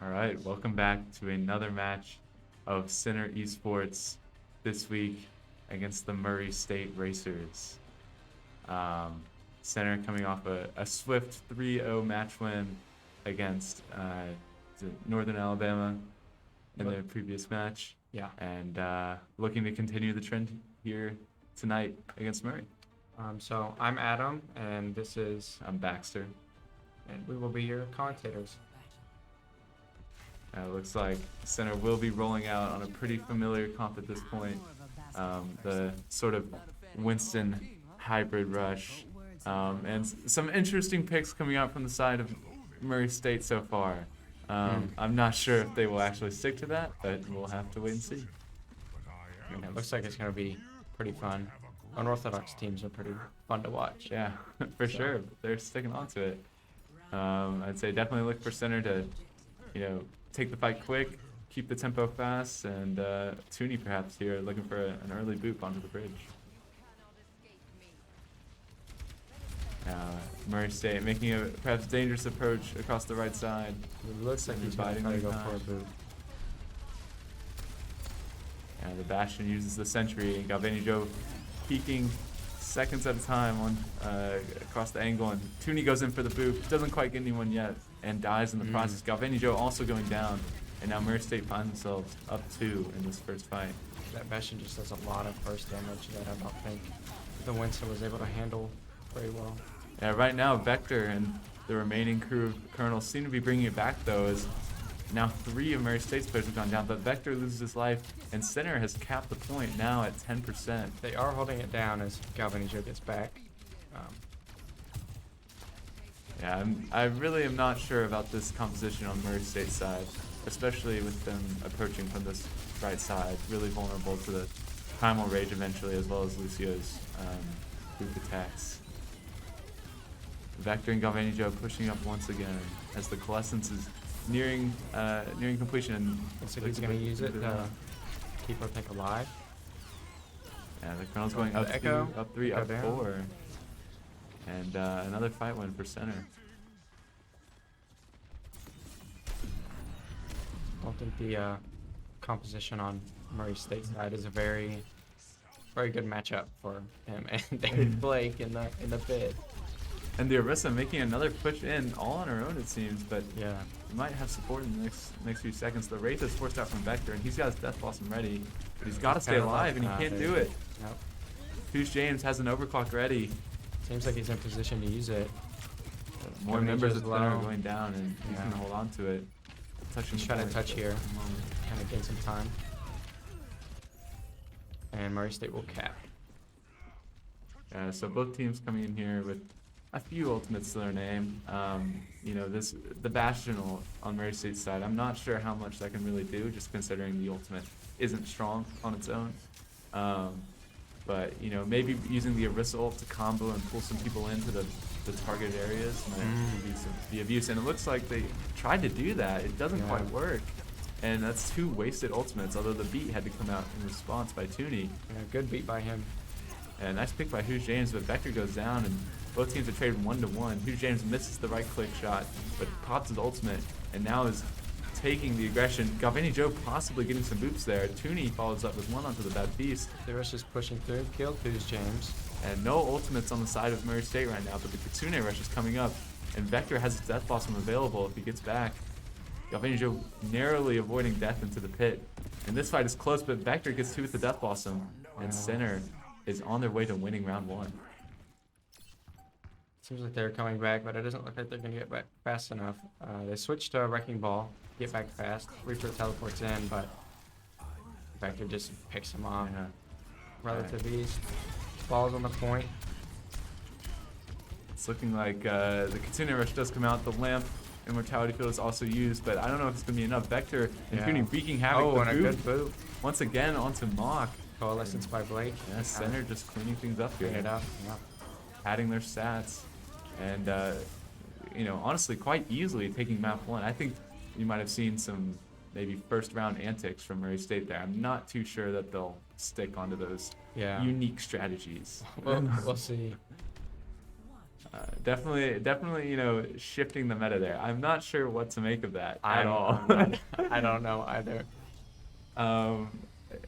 All right, welcome back to another match of Center Esports this week against the Murray State Racers. Center coming off a swift 3-0 match win against Northern Alabama in their previous match. Yeah. And looking to continue the trend here tonight against Murray. So I'm Adam, and this is, I'm Baxter. and we will be your commentators. Looks like Center will be rolling out on a pretty familiar comp at this point. The sort of Winston hybrid rush. And some interesting picks coming out from the side of Murray State so far. I'm not sure if they will actually stick to that, but we'll have to wait and see. It looks like it's going to be pretty fun. Unorthodox teams are pretty fun to watch. Yeah, for sure. They're sticking on to it. I'd say definitely look for Center to, take the fight quick, keep the tempo fast, and Tooney perhaps here looking for an early boop onto the bridge. Murray State making a perhaps dangerous approach across the right side. It looks like he's going to go for a boot. The Bastion uses the sentry, and Galvanijo peeking seconds at a time on across the angle, and Tooney goes in for the boop. Doesn't quite get anyone yet, and dies in the process. Galvanijo also going down, and now Murray State finds themselves up 2 in this first fight. That Bastion just does a lot of burst damage that I don't think the Winston was able to handle very well. Yeah, right now Vector and the remaining crew of Colonel seem to be bringing it back, though, as now 3 of Murray State's players have gone down, but Vector loses his life, and Center has capped the point now at 10%. They are holding it down as Galvanijo gets back. Yeah, I really am not sure about this composition on Murray State's side, especially with them approaching from this right side, really vulnerable to the Primal Rage eventually, as well as Lucio's boop attacks. Vector and Galvanijo pushing up once again as the Coalescence is nearing completion. And looks like he's going to use it to keep our tank alive. Yeah, the Colonel's going up 2, up 3, up 4. And another fight win for Center. I don't think the composition on Murray State's side is a very good matchup for him and David Blake in the pit. And the Orisa making another push in, all on her own it seems, but yeah, he might have support in the next few seconds. The Wraith is forced out from Vector, and he's got his Death Blossom ready, but he's got to stay alive, and he can't do it. Nope. Who's James has an overclock ready. Seems like he's in position to use it. More members of Center are going down, and he's going to hold on to it. He's trying to touch here, kind of gain some time. And Murray State will cap. So both teams coming in here with a few ultimates to their name. The Bastion on Murray State's side, I'm not sure how much that can really do, just considering the ultimate isn't strong on its own. But maybe using the Orisa ult to combo and pull some people into the targeted areas might be of use. And it looks like they tried to do that. It doesn't quite work. And that's 2 wasted ultimates, although the beat had to come out in response by Tooney. Yeah, good beat by him. And nice pick by Who's James, but Vector goes down, and both teams are traded 1-1. Who's James misses the right click shot, but pops his ultimate, and now is taking the aggression. Galvanijo possibly getting some boops there. Tooney follows up with 1 onto the bad beast. The rush is pushing through, killed Who's James. And no ultimates on the side of Murray State right now, but the Kitsune rush is coming up, and Vector has his Death Blossom available if he gets back. Galvanijo narrowly avoiding death into the pit. And this fight is close, but Vector gets 2 with the Death Blossom, and Center is on their way to winning round 1. Seems like they're coming back, but it doesn't look like they're going to get back fast enough. They switched to a Wrecking Ball, get back fast. Reaper teleports in, but Vector just picks him off. Yeah. Relative ease. Falls on the point. It's looking like the Kitsune rush does come out. The Lamp Immortality Field is also used, but I don't know if it's going to be enough. Vector and Tooney wreaking havoc. Oh, and a good boot. Once again onto Mock. Coalescence by Blake. Yeah, Center just cleaning things up here. Clean it up. Yep. Adding their stats. And, honestly, quite easily taking map 1. I think you might have seen some maybe first round antics from Murray State there. I'm not too sure that they'll stick onto those unique strategies. We'll see. Definitely, you know, shifting the meta there. I'm not sure what to make of that at I'm- all. I don't know either. Um,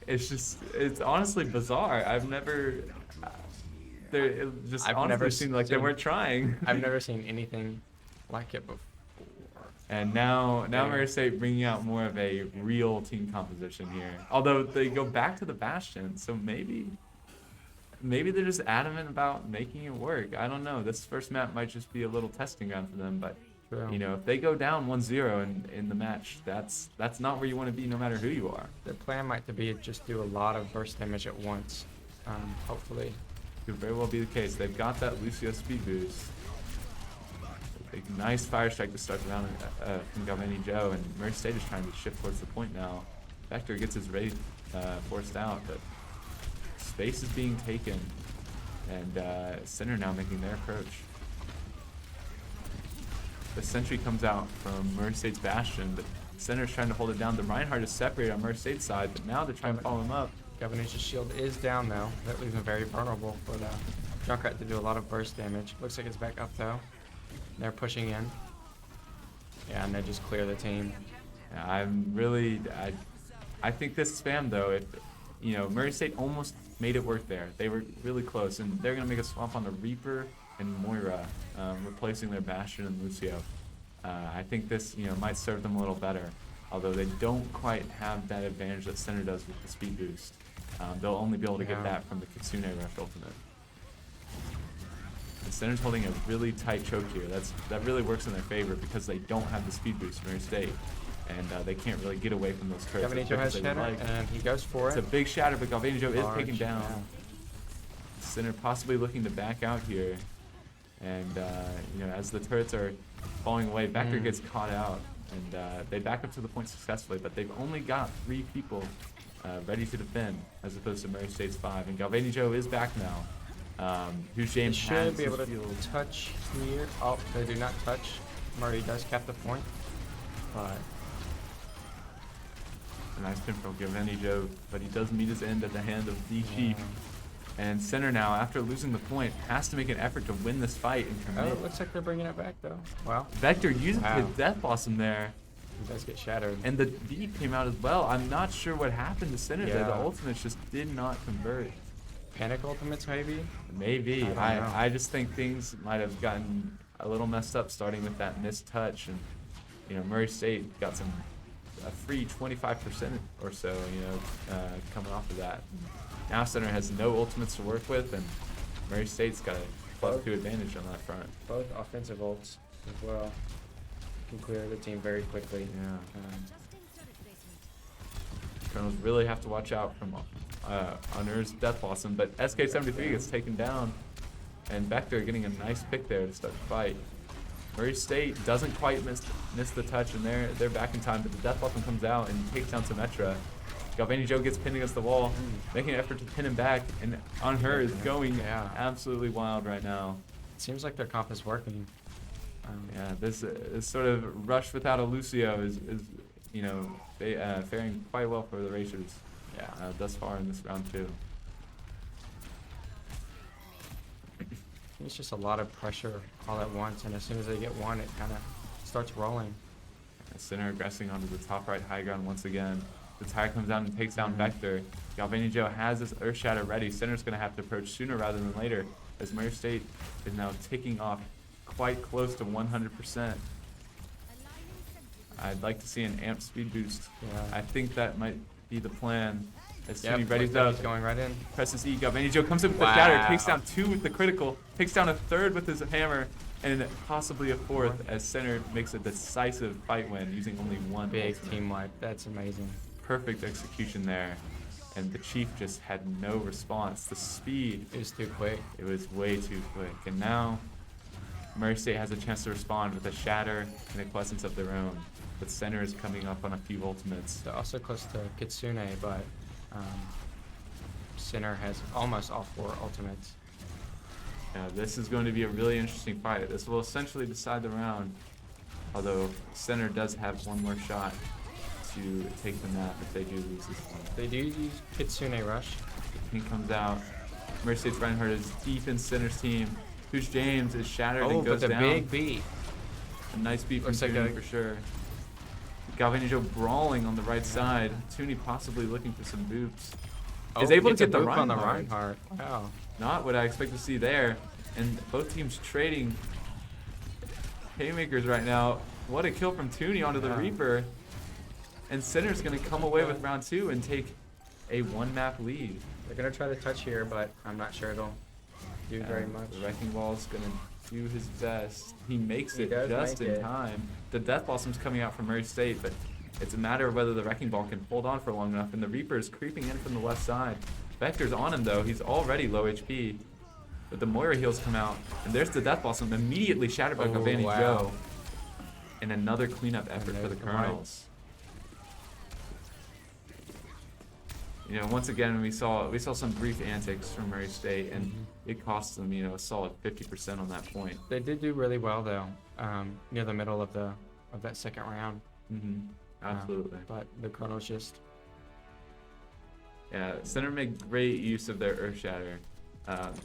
it's honestly bizarre. I've never, it just I've honestly never seemed like they seen- weren't trying. I've never seen anything like it before. And now Yeah. Murray State bringing out more of a real team composition here. Although they go back to the Bastion, so maybe they're just adamant about making it work. I don't know. This first map might just be a little testing ground for them, but True. you know, if they go down 1-0 in the match, that's not where you want to be, no matter who you are. Their plan might be just do a lot of burst damage at once. Hopefully. Could very well be the case. They've got that Lucio speed boost. A nice fire strike to start the round from Galvanijo, and Murray State is trying to shift towards the point now. Vector gets his raid forced out, but space is being taken, and Center now making their approach. The sentry comes out from Murray State's Bastion, but Center's trying to hold it down. The Reinhardt is separated on Murray State's side, but now they're trying to follow him up. Galvanijo's shield is down though. That leaves him very vulnerable for the Junkrat to do a lot of burst damage. Looks like it's back up though. They're pushing in. Yeah, and they just clear the team. Yeah, I think this spam though, if you know, Murray State almost made it work there. They were really close, and they're gonna make a swap on the Reaper and Moira, replacing their Bastion and Lucio. I think this, you know, might serve them a little better, although they don't quite have that advantage that Center does with the speed boost. They'll only be able to get that from the Kitsune Rush ultimate. The Center's holding a really tight choke here. That really works in their favor because they don't have the speed boost from Murray State, and they can't really get away from those turrets. Galvanijo has shatter, and he goes for It's it. a big shatter, but Galvanijo is Large, taken down. yeah. Center possibly looking to back out here, and you know, as the turrets are falling away, Vector gets caught out, and they back up to the point successfully, but they've only got 3 people ready to defend, as opposed to Murray State's 5, and Galvanijo is back now. Who's They James should be has able his to field. touch here. Oh, they do not touch. Murray does cap the point, but A nice pin from Galvanijo, but he does meet his end at the hand of the Chief. And Center now, after losing the point, has to make an effort to win this fight and oh, commit. it looks like they're bringing it back though. Wow, Vector using Wow. his Death Blossom there, he does get shattered. and the beat came out as well. I'm not sure what happened to Center there. The Yeah. ultimates just did not convert. Panic ultimates maybe. Maybe. I don't know. I just think things might have gotten a little messed up, starting with that missed touch, and you know, Murray State got a free 25% or so, you know, coming off of that. Now Center has no ultimates to work with, and Murray State's got a +2 advantage on that front. Both offensive ults as well can clear the team very quickly. Yeah. Colonels really have to watch out from Honor's Death Blossom, but SK73 gets taken down, and Vector getting a nice pick there to start the fight. Murray State doesn't quite miss the touch, and they're back in time, but the Death Blossom comes out and takes down Symmetra. Galvanijo gets pinned against the wall, making an effort to pin him back, and On Her is going Yeah. absolutely wild right now. It seems like their comp is working. Yeah, this sort of rush without a Lucio is you know, faring quite well for the Racers thus far in this round 2. It's just a lot of pressure all at once, and as soon as they get one, it kind of starts rolling. Center aggressing onto the top right high ground once again. The tire comes down and takes down Vector. Galvanijo has his Earth Shatter ready. Center's going to have to approach sooner rather than later, as Murray State is now ticking off quite close to 100%. I'd like to see an amp speed boost. Yeah. I think that might be the plan. As soon Yep, as he readies like that, up, he's going right in. presses E. Galvanijo comes in with the shatter, Wow. takes down 2 with the critical, takes down a 3rd with his hammer, and possibly a 4th as Center makes a decisive fight win using only 1 Big ultimate. team wipe. That's amazing. Perfect execution there. And the Chief just had no response. The speed, It was too quick. it was way too quick. And now Murray State has a chance to respond with a shatter and a Quessence of their own. But Center is coming up on a few ultimates. They're also close to Kitsune, but Sinner has almost all 4 ultimates. This is going to be a really interesting fight. This will essentially decide the round. Although Center does have one more shot to take the map if they do lose this one. They do use Kitsune Rush. Pink comes out. Murray State's Reinhardt is deep in Center's team. Who's James is shattered Oh, and goes but the down. big beat. A nice beat from Looks like Tooney a- for sure. Galvanijo brawling on the right Yeah. side. Tooney possibly looking for some boops. Oh, Is able to gets a get the boop on the Reinhardt. Reinhardt. Wow. Not what I expect to see there. And both teams trading haymakers right now. What a kill from Tooney onto the Yeah. Reaper. And Sinner's going to come away with round 2 and take a 1-map lead. They're gonna try to touch here, but I'm not sure it'll do very much. The Wrecking Ball's going to do his best. He makes He it does just make in it. time. The Death Blossom's coming out from Murray State, but it's a matter of whether the Wrecking Ball can hold on for long enough. And the Reaper is creeping in from the left side. Vector's on him though. He's already low HP. But the Moira heals come out. And there's the Death Blossom immediately shattered by Oh, Galvanijo. wow. And another cleanup effort for the there's the right. Colonels. You know, once again, we saw some brief antics from Murray State, and it cost them, you know, a solid 50% on that point. They did do really well though, near the middle of that second round. Absolutely. But the Colonels just Yeah, Center made great use of their Earth Shatter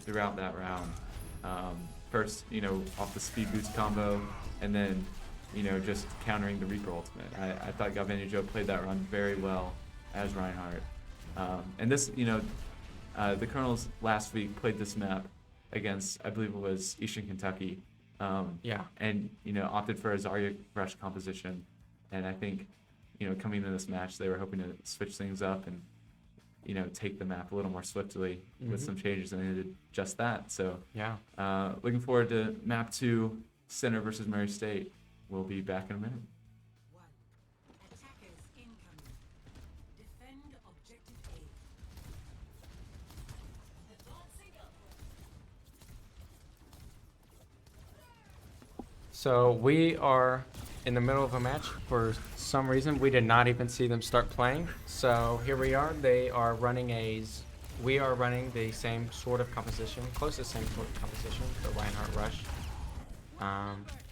throughout that round. First, you know, off the speed boost combo, and then, you know, just countering the Reaper ultimate. I thought Galvanijo played that run very well as Reinhardt. And this, you know, the Colonels last week played this map against, I believe it was Eastern Kentucky. yeah. And, you know, opted for a Zarya rush composition. And I think, you know, coming into this match, they were hoping to switch things up and, you know, take the map a little more swiftly with some changes, and they did just that. So, Yeah. looking forward to map 2, Center versus Murray State. We'll be back in a minute. Attackers incoming. Defend objective A. So we are in the middle of a match. For some reason, we did not even see them start playing. So here we are. They are running we are running the same sort of composition, close to the same sort of composition, the Reinhardt Rush.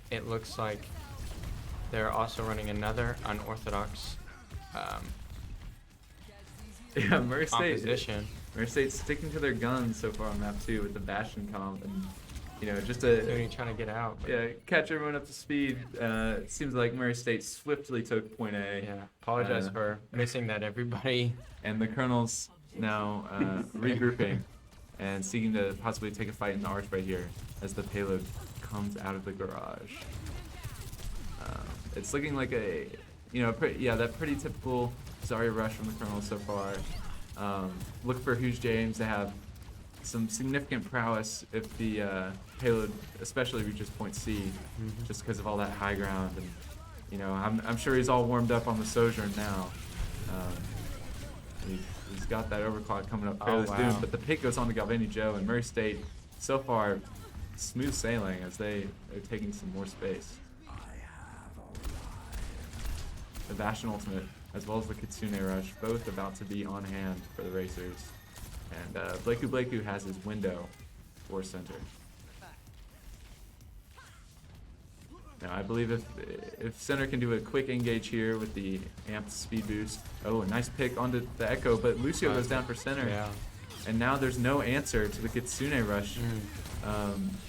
It looks like they're also running another unorthodox Yeah, Murray State. composition. Murray State's sticking to their guns so far on map 2 with the Bastion comp, and, you know, just to Dooney trying to get out. But yeah, catch everyone up to speed. It seems like Murray State swiftly took point A. yeah. Apologize Uh, for missing that, everybody. And the Colonels now regrouping and seeking to possibly take a fight in the arch right here as the payload comes out of the garage. It's looking like a, you know, that pretty typical Zarya rush from the Colonels so far. Look for Huge James to have some significant prowess if the payload especially reaches point C, just because of all that high ground. And, you know, I'm sure he's all warmed up on the Sojourn now. He's got that overclock coming up fairly wow. soon, but the pick goes on to Galvanijo, and Murray State so far smooth sailing as they are taking some more space. The Bastion ultimate as well as the Kitsune rush, both about to be on hand for the Racers. And Blakeu has his window for center. Now I believe if center can do a quick engage here with the amped speed boost. Oh, a nice pick onto the Echo, but Lucio goes down for center. Yeah. And now there's no answer to the Kitsune rush.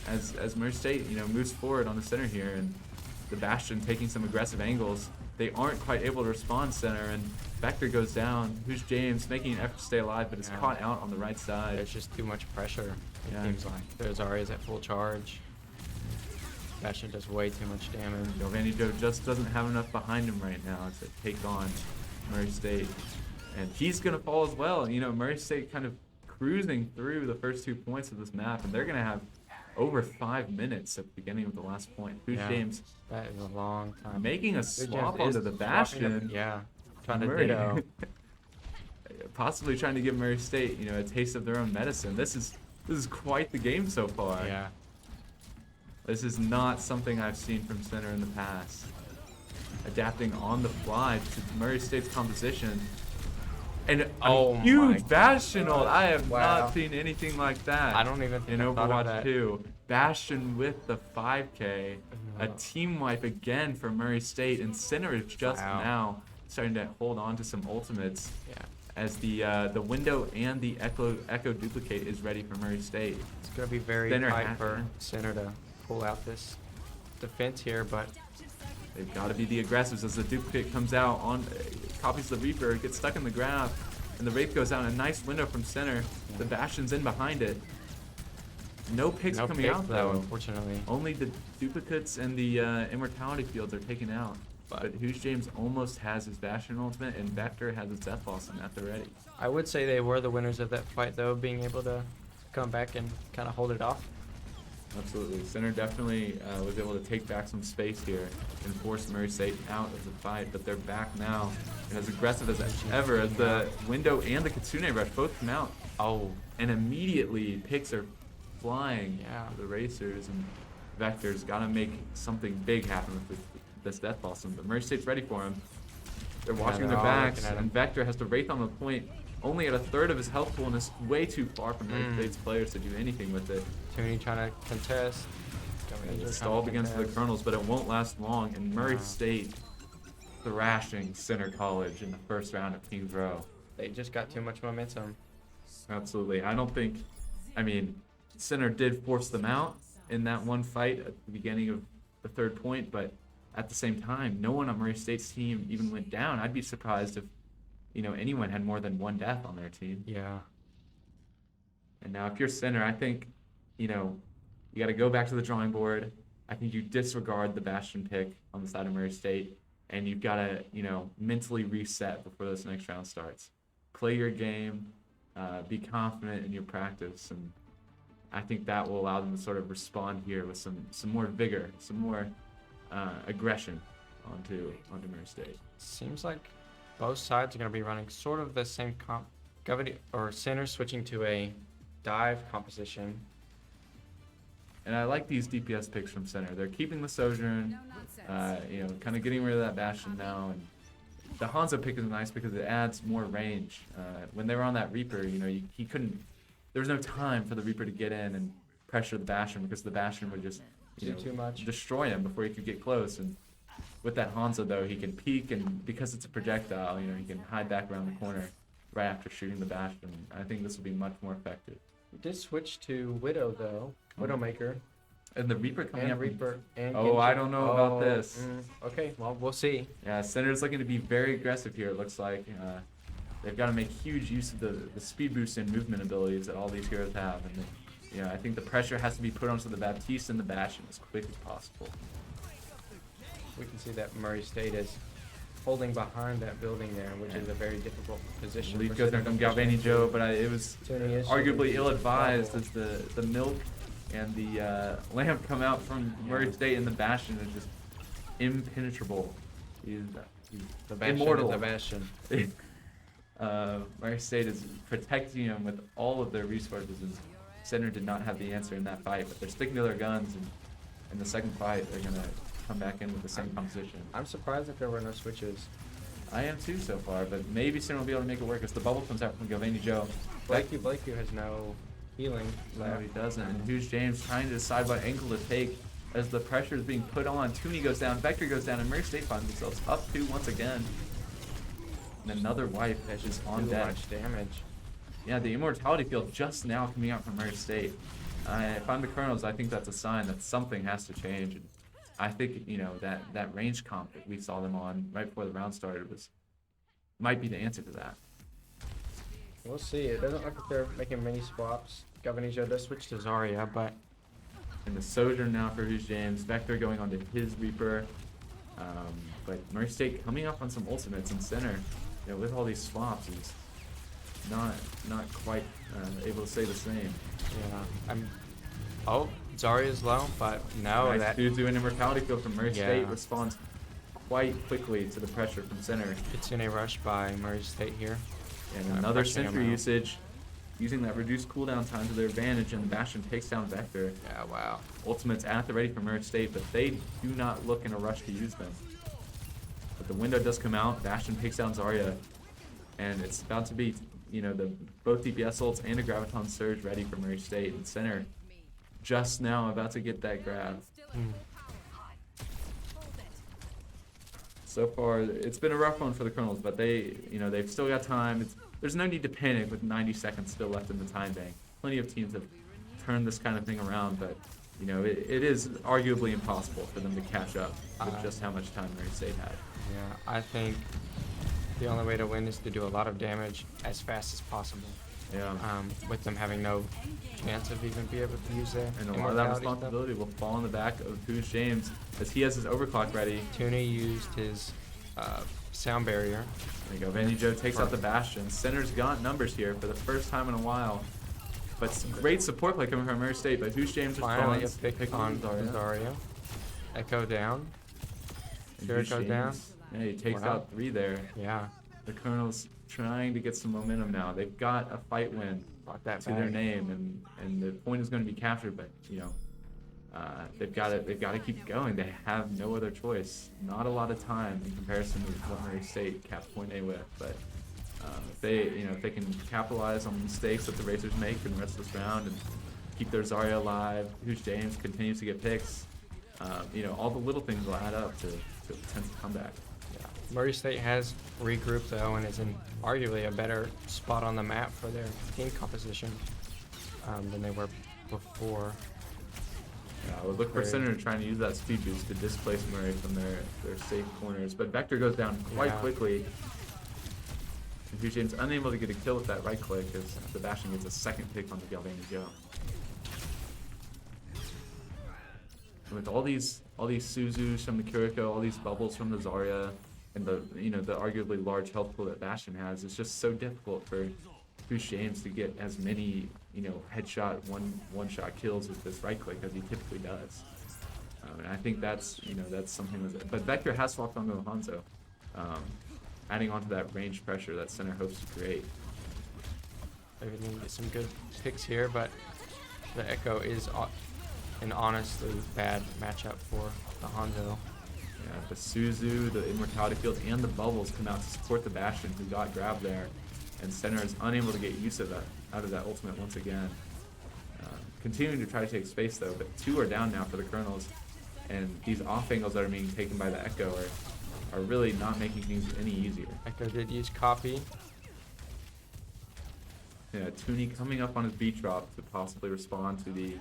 As Murray State, you know, moves forward on the center here, and the Bastion taking some aggressive angles. They aren't quite able to respond center, and Vector goes down. Who's James making an effort to stay alive, but is caught out on the right side. There's just too much pressure, it Yeah. seems like. There's Zarya's at full charge. Bastion does way too much damage. Galvanijo just doesn't have enough behind him right now to take on Murray State. And he's going to fall as well. You know, Murray State kind of cruising through the first 2 points of this map, and they're going to have over 5 minutes at the beginning of the last point. Who's Yeah. James That is a long time. making a Huge James swap is onto the swapping Bastion? up- Yeah. Trying to Murray. ditto. Possibly trying to give Murray State, you know, a taste of their own medicine. This is quite the game so far. Yeah. This is not something I've seen from center in the past. Adapting on the fly to Murray State's composition. And Oh a my huge Bastion ult. God. I have Wow. not seen anything like that. I don't even think in I thought of Overwatch that. 2. Bastion with the 5K. A No. team wipe again for Murray State, and center is just Wow. now starting to hold on to some ultimates. Yeah. as the window and the echo duplicate is ready for Murray State. It's going to be very Center tight hat- for center to pull out this defense here, but They've got to be the aggressives as the duplicate comes out on, copies the Reaper, gets stuck in the grab, and the Wraith goes out. A nice window from center. The Bastion's in behind it. No picks no coming pick, out though, though. unfortunately. Only the duplicates and the immortality fields are taken out. But Hughes James almost has his Bastion ultimate, and Vector has his Death Blossom at the ready. I would say they were the winners of that fight, though, being able to come back and kind of hold it off. Absolutely. Center definitely was able to take back some space here and force Murray State out of the fight, but they're back now and as aggressive as ever as the window and the Kitsune Rush both come out. Oh, And immediately picks are flying Yeah. for the Racers, and Vector's got to make something big happen with this Death Blossom, but Murray State's ready for him. They're watching they're their all backs, looking at him. and Vector has to Wraith on the point, only at a third of his health pool, and is way too far from Murray State's players to do anything with it. Tooney trying to contest. And Galvanijo the trying stall to begins for the contest. Colonels, but it won't last long, and Murray No. State thrashing Center College in the first round of Kings Row. They just got too much momentum. Absolutely. I don't think, I mean, Center did force them out in that one fight at the beginning of the third point, but at the same time, no one on Murray State's team even went down. I'd be surprised if, anyone had more than one death on their team. Yeah. And now if you're Center, I think, you got to go back to the drawing board. I think you disregard the Bastion pick on the side of Murray State, and you've got to, mentally reset before this next round starts. Play your game, be confident in your practice, and I think that will allow them to sort of respond here with some more vigor, some more aggression onto Murray State. Seems like both sides are going to be running sort of the same comp. Center switching to a dive composition. And I like these DPS picks from Center. They're keeping the Sojourn, kind of getting rid of that Bastion now. And the Hanzo pick is nice because it adds more range. When they were on that Reaper, he couldn't. There was no time for the Reaper to get in and pressure the Bastion because the Bastion would just Do too much. destroy him before he could get close. And with that Hanzo though, he can peek, and because it's a projectile, he can hide back around the corner right after shooting the Bastion. I think this will be much more effective. We did switch to Widow, though. Widowmaker. And the Reaper coming And up. Reaper. And Oh, I Genji. don't know about this. Okay, well, we'll see. Yeah, Center's looking to be very aggressive here, it looks like. They've got to make huge use of the speed boost and movement abilities that all these heroes have. And I think the pressure has to be put onto the Baptiste and the Bastion as quick as possible. We can see that Murray State is holding behind that building there, which is a very difficult position. Leaf for goes there Center from to push Galvanijo, into. but it was Tooney is arguably shooting ill-advised double. as the Milk and the Lamp come out from Murray State, and the Bastion is just impenetrable. He's The Bastion immortal. is the Bastion. Murray State is protecting him with all of their resources, and Center did not have the answer in that fight, but they're sticking to their guns, and in the second fight, they're going to come back in with the same composition. I'm surprised that there were no switches. I am too so far, but maybe Center will be able to make it work as the bubble comes out from Galvanijo. Blakey has no healing No, left. he doesn't. And Hughes James trying to decide what angle to take as the pressure is being put on. Tooney goes down, Vector goes down, and Murray State finds themselves up 2 once again. And another wipe that's just on Too deck. much damage. Yeah, the immortality field just now coming out from Murray State. If I'm the Colonels, I think that's a sign that something has to change. And I think, that range comp that we saw them on right before the round started might be the answer to that. We'll see. It doesn't look like they're making many swaps. Galvanijo does switch to Zarya, but And the Sojourn now for Hughes James. Vector going on to his Reaper. But Murray State coming up on some ultimates in Center. With all these swaps is not quite able to say the same. yeah, Oh, Zarya's low, but no, Nice that Fuzu and immortality field from Murray State Yeah. responds quite quickly to the pressure from Center. Kitsune rush by Murray State here. And I'm another pushing him Sentry out. usage, using that reduced cooldown time to their advantage, and the Bastion takes down Vector. Yeah, wow. Ultimates at the ready for Murray State, but they do not look in a rush to use them. But the window does come out, Bastion takes down Zarya, and it's about to be, both DPS ults and a Graviton Surge ready for Murray State, and Center just now about to get that grab. So far, it's been a rough one for the Colonels, but they've still got time. there's no need to panic with 90 seconds still left in the time bank. Plenty of teams have turned this kind of thing around, but you know, it is arguably impossible for them to catch up with just how much time Murray State had. Yeah, I think the only way to win is to do a lot of damage as fast as possible. Yeah. With them having no chance of even be able to use their And a lot of that immortality stuff. responsibility will fall on the back of Who's James as he has his overclock ready. Tooney used his sound barrier. There you go. Galvanijo takes out the Bastion. Center's got numbers here for the first time in a while. But great support play coming from Murray State, but Who's James Finally a responds. pick on Zario. Echo down. And Jericho Who's down. James, yeah, he takes Wow. out 3 there. Yeah. The Colonels trying to get some momentum now. They've got a fight win Brought that to their back. name, and the point is going to be captured. But you know, they've got to keep going. They have no other choice. Not a lot of time in comparison to what Murray State capped point A with. But if they can capitalize on the mistakes that the Racers make in the rest of this round and keep their Zarya alive, Who's James continues to get picks. You know, all the little things will add up to a potential comeback. Yeah. Murray State has regrouped though and is in arguably a better spot on the map for their team composition than they were before. Yeah, I would look for Very- Center trying to use that speed boost to displace Murray from their safe corners. But Vector goes down quite Yeah. quickly. And Hugh James unable to get a kill with that right click as the Bastion gets a second pick on the Galvanijo. And with all these Suzus from the Kiriko, all these bubbles from the Zarya, and the arguably large health pool that Bastion has, it's just so difficult for Hugh James to get as many headshot one shot kills with this right click as he typically does. And I think that's something but Vector has swapped on Hanzo, adding on to that range pressure that Center hopes to create. Maybe we can get some good picks here, but the Echo is an honestly bad matchup for the Hanzo. Yeah, the Suzu, the Immortality Field, and the Bubbles come out to support the Bastion who got grabbed there, and Center is unable to get use of that out of that ultimate once again. Continuing to try to take space though, but 2 are down now for the Colonels, and these off angles that are being taken by the Echo are really not making things any easier. Echo did use copy. Yeah, Tooney coming up on his beat drop to possibly respond to the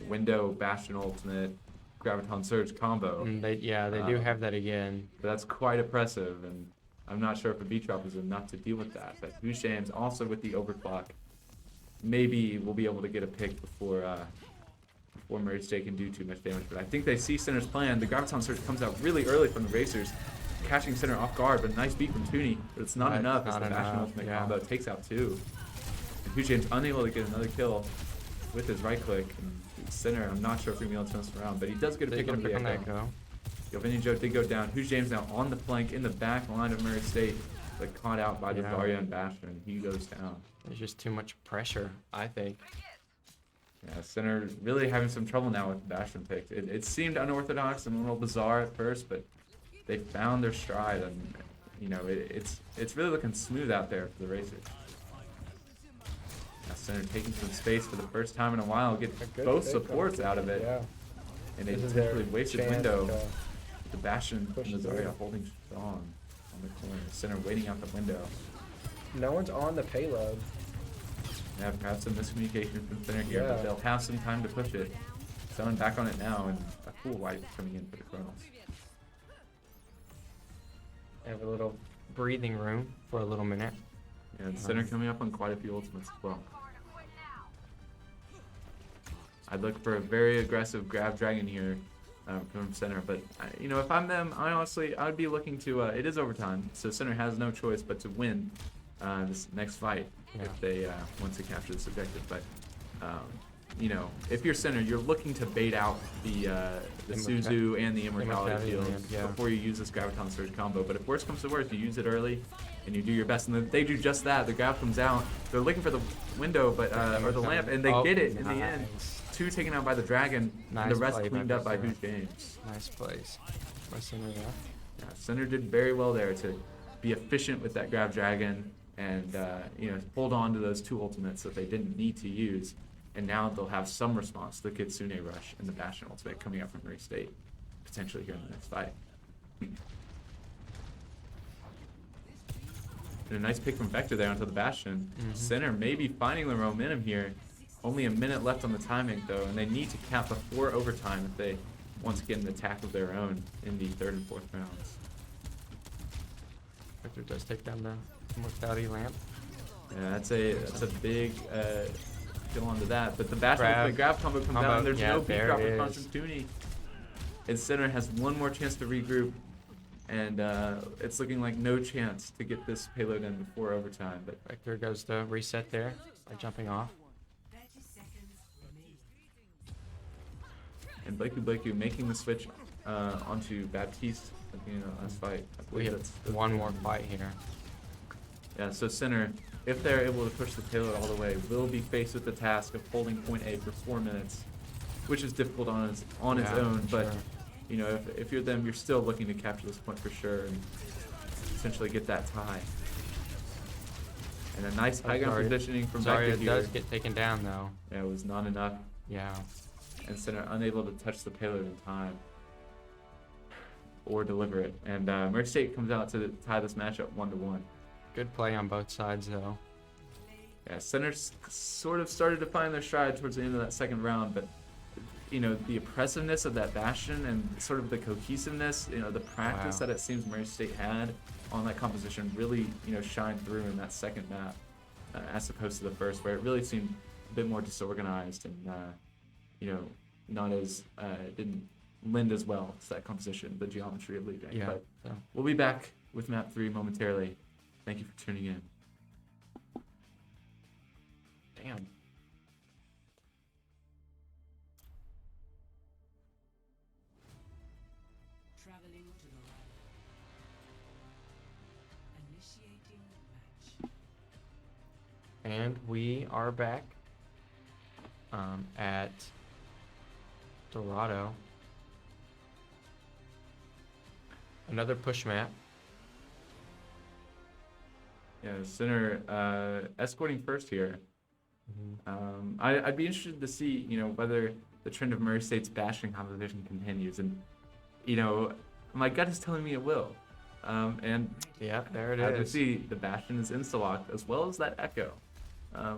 window Bastion ultimate Graviton Surge combo. They do have that again. But that's quite oppressive, and I'm not sure if a beat drop is enough to deal with that. But Who's James also with the overclock. Maybe we'll be able to get a pick before Murray State can do too much damage. But I think they see Center's plan. The Graviton Surge comes out really early from the Racers, catching Center off guard, but a nice beat from Tooney. But it's not enough as the Bastion ultimate combo takes out 2. And Hugh James unable to get another kill with his right click. And Center, I'm not sure if we're going to be able to turn this around, but he does get a pick on the Echo. Echo. Galvanijo did go down. Hugh James now on the flank in the back line of Murray State, but caught out by the Zarya and Bastion. He goes down. There's just too much pressure, I think. Yeah, Center really having some trouble now with the Bastion pick. It seemed unorthodox and a little bizarre at first, but they found their stride, and it's really looking smooth out there for the Racers. Now Center taking some space for the first time in a while, get both supports out of it, and a potentially wasted window. The Bastion and the Zarya holding strong on the corner. Center waiting out the window. No one's on the payload. Yeah, perhaps some miscommunication from Center here, but Yeah. they'll have some time to push it. Someone back on it now, and a cool wipe coming in for the Colonels. Have a little breathing room for a little minute. And Center coming up on quite a few ultimates as well. I'd look for a very aggressive grab dragon here from Center, but if I'm them, I'd be looking to. It is overtime, so Center has no choice but to win this next fight if they once they capture this objective. But if you're Center, you're looking to bait out the Suzu and the Immortality Field before you use this Graviton Surge combo. But if worst comes to worst, you use it early and you do your best, and then they do just that. The grab comes out. They're looking for the window, or the lamp, and they get it in the end. 2 taken out by the dragon, and the rest play cleaned by up by Center. Who's James. Nice plays by Center there. Yeah, Center did very well there to be efficient with that grab dragon and hold on to those 2 ultimates that they didn't need to use, and now they'll have some response to the Kitsune Rush and the Bastion ultimate coming up from Murray State, potentially here in the next fight. And a nice pick from Vector there onto the Bastion. Mhm. Center maybe finding the momentum here. Only a minute left on the timing though, and they need to cap before overtime if they want to get an attack of their own in the 3rd and 4th rounds. Victor does take down the Mortality Lamp. Yeah, that's a big kill onto that. But the Bastion Grab. with the grab combo comes Combo, down, and there's yeah, no beat there drop it for is. Constantini. And Center has one more chance to regroup, and it's looking like no chance to get this payload in before overtime. But Victor goes to reset there by jumping off. 30 seconds remaining. and Blakey making the switch onto Baptiste at the end of the last fight. I We believe have that's one more fight here. Yeah, so Center, if they're able to push the payload all the way, will be faced with the task of holding point A for 4 minutes, which is difficult on its Yeah, own. But sure. you know, if you're them, you're still looking to capture this point for sure and essentially get that tie. And a nice high ground Zarya- positioning from Zarya Vector here. does get taken down though. Yeah, it was not enough, Yeah. and Center unable to touch the payload in time or deliver it. And Mercy State comes out to tie this matchup 1-1. Good play on both sides though. Yeah, Center's sort of started to find their stride towards the end of that second round, but you know, the oppressiveness of that Bastion and sort of the cohesiveness, you know, the practice Wow. that it seems Mercy State had on that composition really, you know, shined through in that second map, as opposed to the first, where it really seemed a bit more disorganized and, you know, not as, didn't lend as well to that composition, the geometry of leading. Yeah. But So. we'll be back with map 3 momentarily. Thank you for tuning in. Damn. Traveling to the right. Initiating match. And we are back at Dorado. Another push map. Yeah, Center escorting first here. I'd be interested to see, you know, whether the trend of Murray State's Bastion composition continues, and you know, my gut is telling me it will. And Yeah, there it as you is. see, the Bastion is insta-locked as well as that Echo,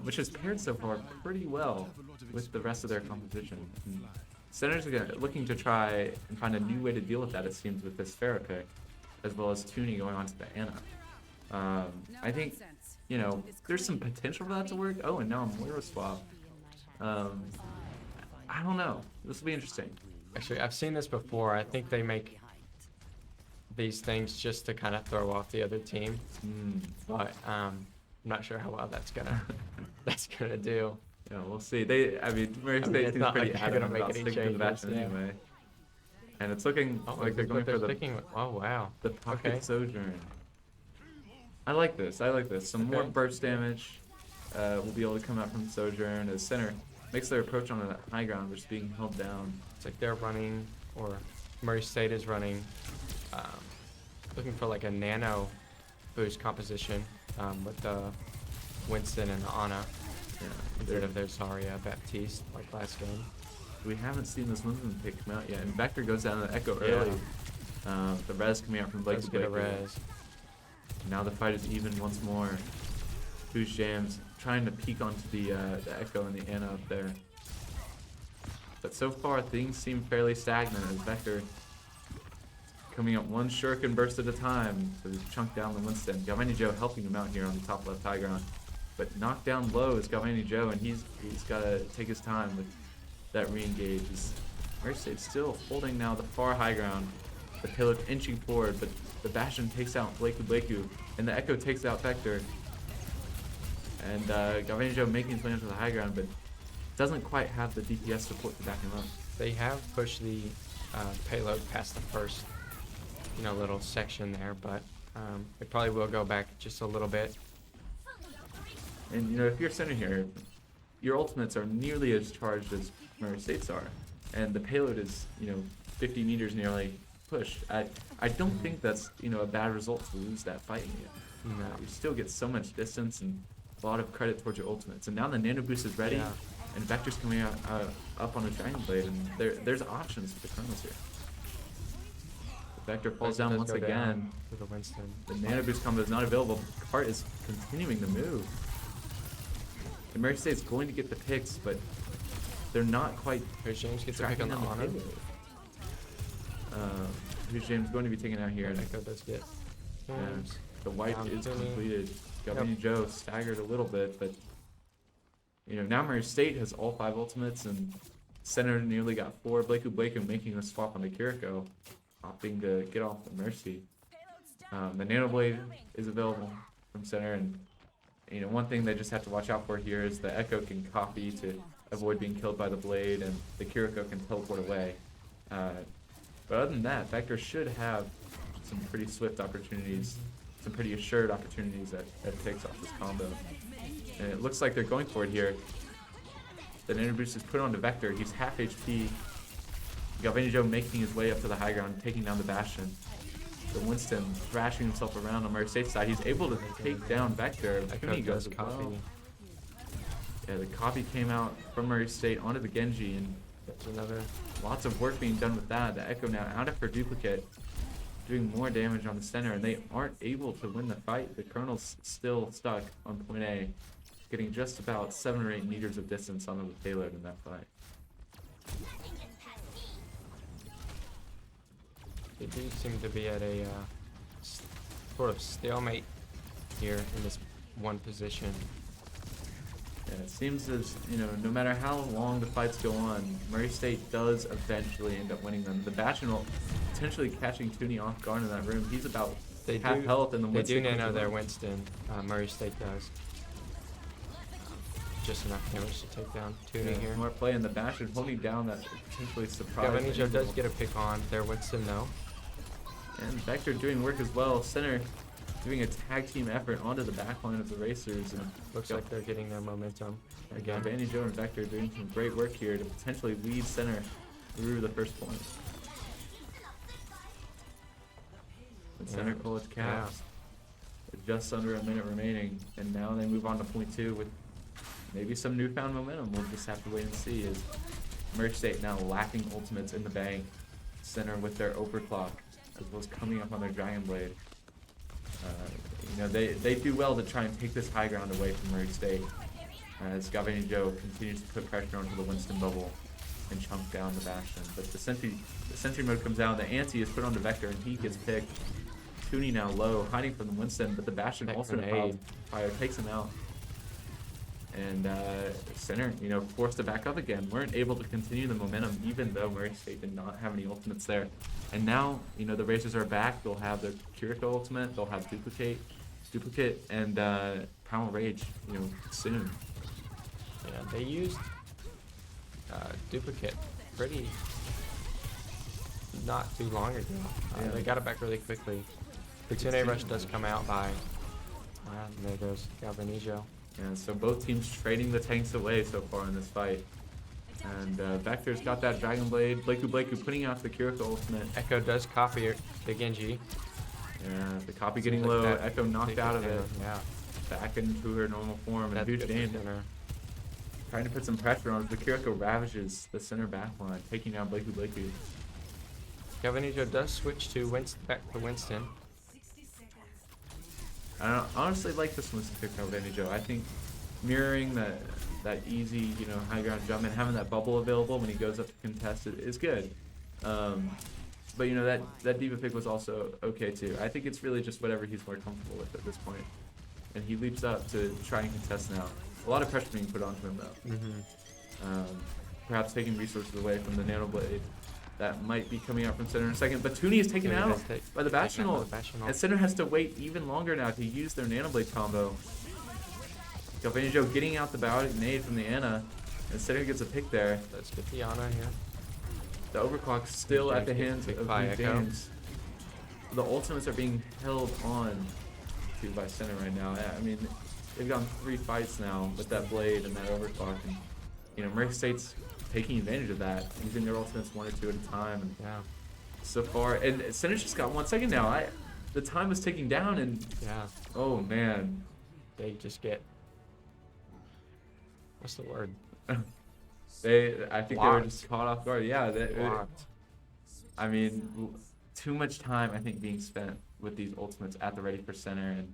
which has paired so far pretty well with the rest of their composition. And Center's again looking to try and find a new way to deal with that, it seems, with this Pharah pick, as well as Toonie going on to the Anna. I think, you know, there's some potential for that to work. Oh, and now a Moira swap. I don't know. This will be interesting. Actually, I've seen this before. I think they make these things just to kind of throw off the other team. But I'm not sure how well that's gonna do. Yeah, we'll see. I mean, Murray I mean, State it's seems not pretty like they're adamant gonna make about any sticking to the changes, Bastion yeah. anyway. And it's looking Oh, like they're going for the sticking with. Oh wow. pocket Okay. sojourn. I like this. Some more Okay. burst damage will be able to come out from sojourn as Center makes their approach on the high ground, which is being held down. It's like they're running, or Murray State is running, looking for like a nano boost composition with the Winston and the Ana Yeah, instead of their Zarya Baptiste like last game. we haven't seen this Winston pick come out yet, and Vector goes down to the Echo Yeah. early. The res coming out from Blake Let's get a res. Now the fight is even once more. Boost Jams trying to peek onto the Echo and the Anna up there. But so far things seem fairly stagnant as Vector coming up one shuriken burst at a time to chunk down the Winston. Galvanijo helping him out here on the top left high ground. But knocked down low is Galvanijo, and he's got to take his time with that re-engage. Murray State still holding now the far high ground. The payload inching forward, but the Bastion takes out Blakey, and the Echo takes out Vector. And Galvanijo making his way onto the high ground, but doesn't quite have the DPS support to back him up. They have pushed the payload past the first, little section there, but it probably will go back just a little bit. And you know, if you're Center here, your ultimates are nearly as charged as Murray State's are, and the payload is 50 meters nearly pushed. I don't think that's a bad result to lose that fight in the end. No. You still get so much distance and a lot of credit towards your ultimates. And now the nano boost is ready, Yeah. and Vector's coming out up on a Dragon Blade, and there's options for the Chronos here. Vector falls Vector down does once go down again. to the Winston. The Nano Boost combo is not available. Cart is continuing to move. And Murray State's going to get the picks, but they're not quite Here's James gets a pick tracking on the down honor. payload. Who's James going to be taken out here? Here, And Echo does get. James. the wipe Down is to me. completed. Galvanijo staggered a little bit, but now Murray State has all 5 ultimates, and Center nearly got 4. Blakeu making the swap on the Kiriko, opting to get off the Mercy. The Nano Blade is available from Center, and one thing they just have to watch out for here is the Echo can copy to avoid being killed by the Blade, and the Kiriko can teleport away. But other than that, Vector should have some pretty swift opportunities, some pretty assured opportunities at picks off this combo. And it looks like they're going for it here. The Nano Boost is put onto Vector. He's half HP. Galvanijo making his way up to the high ground, taking down the Bastion. The Winston thrashing himself around on Murray State's side. He's able to take down Vector. Echo Cooney does goes copy. well. Yeah, the copy came out from Murray State onto the Genji, and That's another. lots of work being done with that. The Echo now out of her duplicate, doing more damage on the center, and they aren't able to win the fight. The Colonel's still stuck on point A, getting just about 7 or 8 meters of distance onto the payload in that fight. They do seem to be at a sort of stalemate here in this one position. Yeah, it seems as, no matter how long the fights go on, Murray State does eventually end up winning them. The Bastion will potentially catching Tooney off guard in that room. He's about They half do. health, and the They Winston do comes nano their along. Winston. Murray State does. Just enough damage to take down Tooney Yeah, here. more play, and the Bastion holding down that potentially surprise. Galvanijo does get a pick on their Winston though. And Vector doing work as well. Center doing a tag team effort onto the back line of the Racers. And Looks like they're getting their momentum again. Galvanijo and Vector doing some great work here to potentially lead Center through the first point. And Center pull its caps. With just under a minute remaining, and now they move on to point 2 with maybe some newfound momentum. We'll just have to wait and see. As Murray State now lacking ultimates in the bank. Center with their overclock, as well as coming up on their Dragon Blade. They do well to try and take this high ground away from Murray State, as Galvanijo continues to put pressure onto the Winston bubble and chunk down the Bastion. But the sentry mode comes out, the anti is put onto Vector, and he gets picked. Tooney now low, hiding from the Winston, but the Bastion That also grenade. fire takes him out. And Center, forced to back up again. Weren't able to continue the momentum, even though Murray State did not have any ultimates there. And now, the Racers are back. They'll have their Kiriko ultimate. They'll have Duplicate, and Primal Rage, soon. Yeah, they used Duplicate pretty not too long ago. Yeah. They got it back really quickly. The Good 2 rush team. does come out by. And there goes Galvanijo. Yeah, so both teams trading the tanks away so far in this fight. And Vector's got that Dragon Blade. Blakeu putting out the Kiriko ultimate. Echo does copy it, the Genji. Yeah, the copy Seems getting like low. that- Echo knocked out of it. Yeah, Back into her normal form. And that's huge good for damage. Center. Trying to put some pressure on it. The Kiriko ravages the center back line, taking down Blakeu. Galvanijo does switch to back to Winston. 60 seconds. I honestly like this Winston pick by Galvanijo. I think mirroring that easy, high ground jump and having that bubble available when he goes up to contest is good. But that diva pick was also okay too. I think it's really just whatever he's more comfortable with at this point. And he leaps up to try and contest now. A lot of pressure being put onto him though. Perhaps taking resources away from the Nano Blade. That might be coming out from Center in a second. But Tooney is taken Tooney out does by the taken out Bastion by ult. the Bastion ult. And Center has to wait even longer now to use their Nano Blade combo. Galvanijo getting out the biotic nade from the Ana. And Center gets a pick there. Let's get the Ana here. The overclock still at the hands Picked of by Blue Echo. James. The ultimates are being held on to by Center right now. Yeah, I mean, they've gone 3 fights now with that blade and that overclock. And, Murray State's taking advantage of that, using their ultimates 1 or 2 at a time. And Yeah, so far, and Center's just got 1 second now. The time was ticking down, and yeah. oh man, They just get. What's the word? I think they were Blocked. just caught off guard. Yeah, Blocked. I mean, too much time, I think, being spent with these ultimates at the ready for center and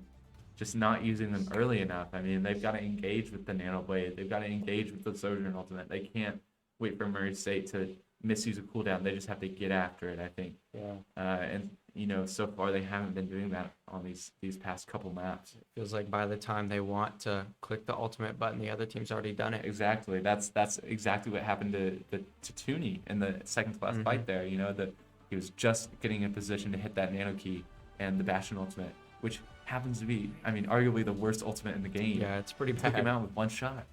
just not using them early enough. I mean, they've got to engage with the Nano Blade. They've got to engage with the Sojourn ultimate. They can't wait for Murray State to misuse a cooldown. They just have to get after it, I think. Yeah. And, you know, so far they haven't been doing that on these past couple maps. Feels like by the time they want to click the ultimate button, the other team's already done it. Exactly. That's exactly what happened to Tooney in the second to last fight there. You know, that he was just getting in position to hit that Nano Key and the Bastion ultimate, which happens to be, I mean, arguably the worst ultimate in the game. Yeah, it's pretty Took him bad. out with one shot.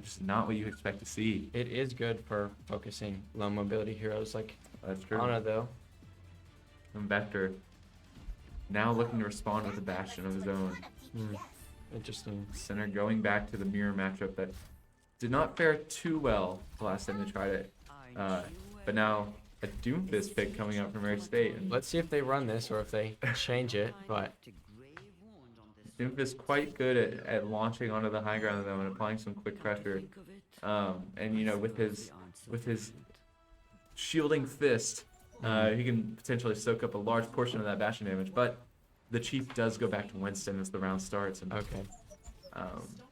Just not what you expect to see. It is good for focusing low mobility heroes like That's true. Ana, though. And Vector now looking to respond with a Bastion of his own. Interesting. Center going back to the mirror matchup that did not fare too well the last time they tried it. But now a Doomfist pick coming out from Murray State. And Let's see if they run this or if they change it, but Doomfist quite good at launching onto the high ground though and applying some quick pressure. And you know, with his shielding fist, he can potentially soak up a large portion of that Bastion damage. But the Chief does go back to Winston as the round starts, and okay.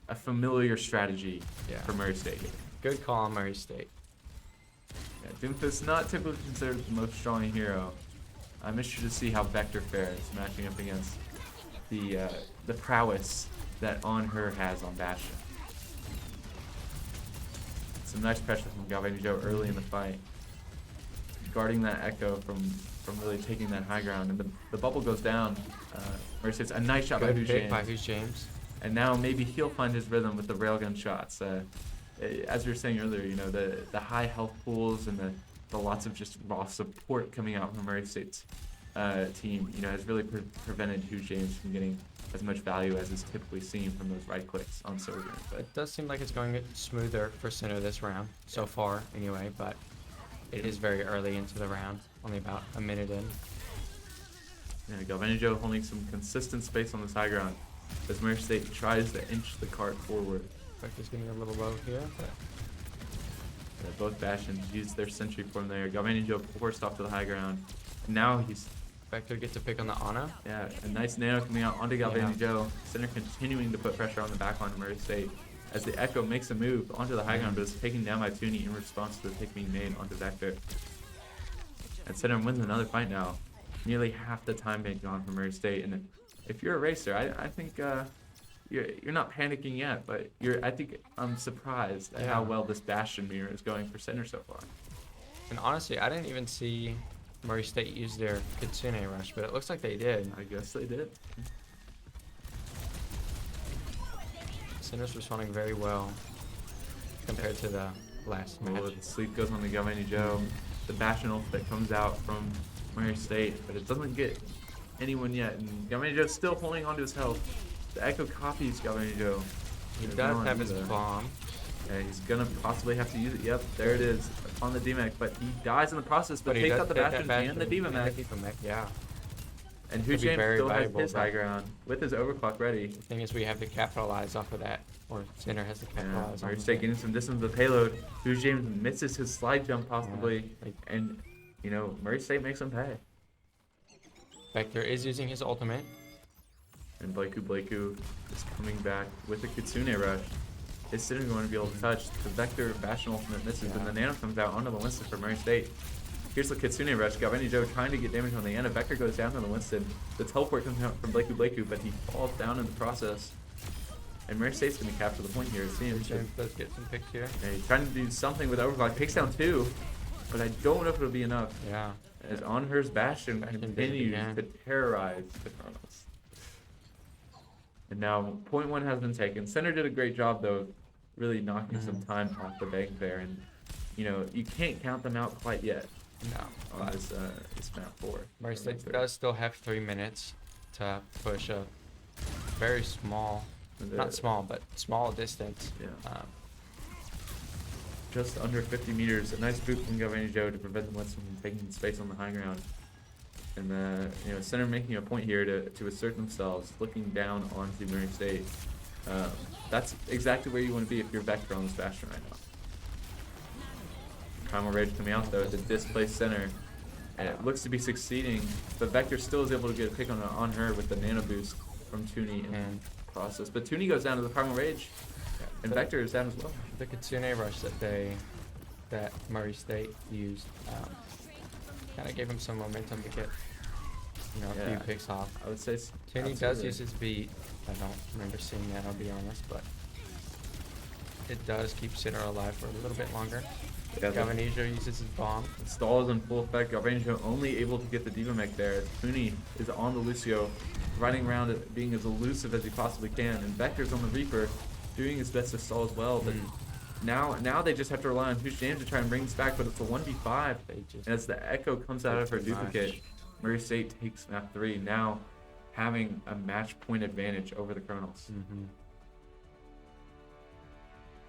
a familiar strategy Yeah. for Murray State here. Good call on Murray State. Yeah, Doomfist not typically considered the most strong hero. I'm interested to see how Vector fares matching up against the prowess that On Her has on Bastion. Some nice pressure from Galvanijo early in the fight, guarding that Echo from really taking that high ground, and the bubble goes down. Murray State's a nice shot by Good Who's pick James. by Who's James. And now maybe he'll find his rhythm with the railgun shots. As we were saying earlier, you know, the high health pools and the lots of just raw support coming out from Murray State's team, you know, has really prevented Hugh James from getting as much value as is typically seen from those right clicks on Sojourn. But It does seem like it's going smoother for Center this round, so far anyway, but it is very early into the round, only about a minute in. yeah, Galvanijo holding some consistent space on this high ground as Murray State tries to inch the cart forward. Vector's getting a little low here, but Both Bastions use their sentry form there. Galvanijo forced off to the high ground. Now he's Vector gets a pick on the Ana. Yeah, a nice nano coming out onto Galvanijo. Center continuing to put pressure on the back line of Murray State as the Echo makes a move onto the high ground, but is taken down by Tooney in response to the pick being made onto Vector. And Center wins another fight now. Nearly half the time being gone from Murray State. And if you're a racer, I think you're not panicking yet, but I think I'm surprised at how well this Bastion mirror is going for Center so far. And honestly, I didn't even see Murray State use their Kitsune rush, but it looks like they did. I guess they did. Center's responding very well compared to the last match. Well, the sleep goes on the Galvanijo. The Bastion ult that comes out from Murray State, but it doesn't get anyone yet. And Galvanijo's still holding onto his health. The Echo copies Galvanijo. He There's does no have one his either. bomb. Yeah, he's gonna possibly have to use it. Yep, there it is on the DMAC, but he dies in the process. But he takes does out the take that Bastion and the Bastion DMAC. and the DMAC, yeah. And Could Hugh be James very still has valuable, his but- high ground with his overclock ready. The thing is, we have to capitalize off of that, or Center has to Yeah, capitalize Murray on State that. getting some distance with the payload. Hugh James misses his slide jump possibly, like- and you know Murray State makes him pay. Vector is using his ultimate. And Blakeu is coming back with the Kitsune rush. Is Center going to be able to touch? The Vector Bastion ultimate misses, and the Nano comes out onto the Winston for Murray State. Here's the Kitsune rush. Galvanijo trying to get damage on the end. Vector goes down to the Winston. The teleport comes out from Blakeu, but he falls down in the process. And Murray State's going to capture the point here, it seems. James does get some picks here. Yeah, he's trying to do something with overclock. Takes down 2, but I don't know if it'll be enough. Yeah. As On Her's Bastion Bastion did it continues again. to terrorize the Chronos. And now point 1 has been taken. Center did a great job though, of really knocking some time off the bank there, and you know you can't count them out quite yet No. on But this map 4. Murray State does still have 3 minutes to push a very small, not small, but small distance. Yeah. Just under 50 meters. A nice boot from Galvanijo to prevent the Winston from taking space on the high ground. And you know, Center making a point here to assert themselves, looking down onto Murray State. That's exactly where you want to be if you're Vector on this Bastion right now. Primal Rage coming out though to displace Center. and it looks to be succeeding. But Vector still is able to get a pick on her with the nano boost from Toonie in process. But Toonie goes down to the Primal Rage, and Vector is down as well. The Kitsune rush that Murray State used kind of gave him some momentum to get a few picks off. I would say Toonie does use his beat. I don't remember seeing that, I'll be honest, but it does keep Sinner alive for a little bit longer. Yeah, Galvanijo uses his bomb. Stall is in full effect. Galvanijo only able to get the Diva mech there. Toonie is on the Lucio, running around it, being as elusive as he possibly can. And Vector's on the Reaper, doing his best to stall as well. But now they just have to rely on Who's James to try and bring this back. But it's a 1v5. And as the Echo comes out of her duplicate, Murray State takes map 3. Now having a match point advantage over the Colonels.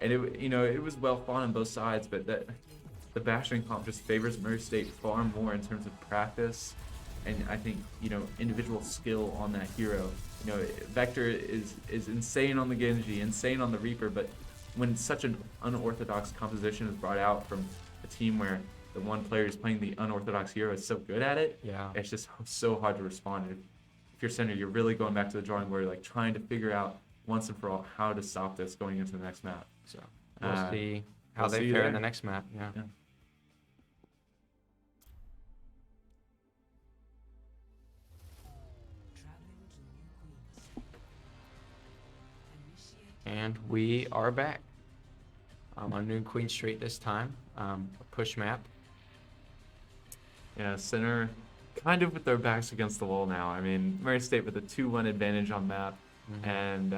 And it was well fought on both sides, but the Bastion comp just favors Murray State far more in terms of practice and I think individual skill on that hero. Vector is insane on the Genji, insane on the Reaper, but when such an unorthodox composition is brought out from a team where the one player is playing the unorthodox hero is so good at it, it's just so hard to respond. If you're center, you're really going back to the drawing board, like trying to figure out once and for all how to stop this going into the next map. So we'll see how they fare in the next map. Yeah. And we are back on New Queen Street this time. A push map. Yeah, center kind of with their backs against the wall now. I mean, Murray State with a 2-1 advantage on map, and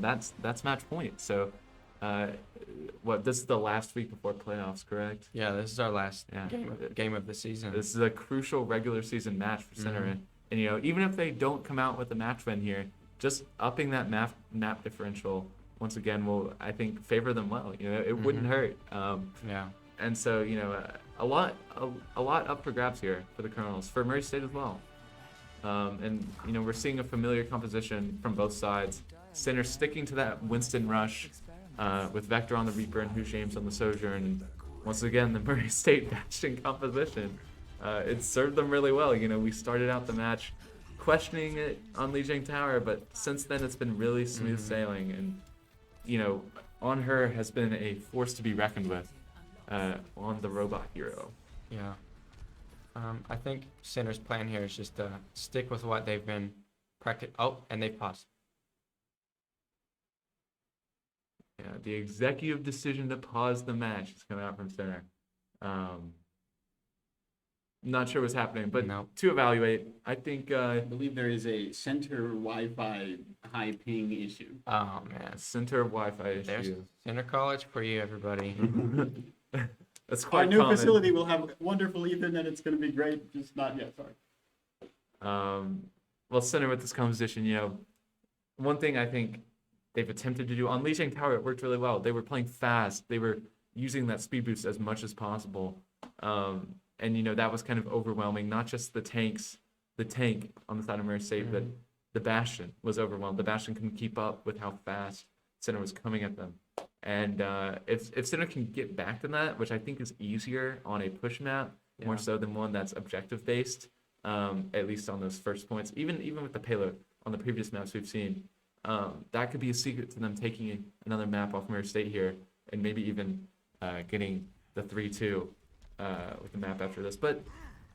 that's match point. So, this is the last week before playoffs, correct? Yeah, this is our last game of the season. This is a crucial regular season match for center, and even if they don't come out with a match win here, just upping that map differential once again will, I think, favor them well. It wouldn't hurt. And so a lot up for grabs here for the Colonels, for Murray State as well. And we're seeing a familiar composition from both sides. Center sticking to that Winston rush with Vector on the Reaper and Who's James on the Sojourn. And once again, the Murray State Bastion composition, it served them really well. We started out the match questioning it on Lijiang Tower, but since then it's been really smooth sailing. And on her has been a force to be reckoned with on the robot hero. Yeah. I think Center's plan here is just to stick with what they've been practicing. Oh, and they've paused. Yeah, the executive decision to pause the match is coming out from Center. Not sure what's happening, but to evaluate, I think... I believe there is a center Wi-Fi high ping issue. Oh, man. Center Wi-Fi issue. There's Center College for you, everybody. That's quite Our new common. facility will have wonderful Ethernet. It's going to be great. Just not yet. Sorry. Well, Center with this composition, one thing I think they've attempted to do on Lijiang Tower, it worked really well. They were playing fast. They were using that speed boost as much as possible. And that was kind of overwhelming. Not just the tank on the side of Murray State, but the Bastion was overwhelmed. The Bastion couldn't keep up with how fast Center was coming at them. And if Center can get back to that, which I think is easier on a push map, more so than one that's objective based, at least on those first points, even with the payload on the previous maps we've seen, that could be a secret to them taking another map off Murray State here, and maybe even getting the 3-2 with the map after this. But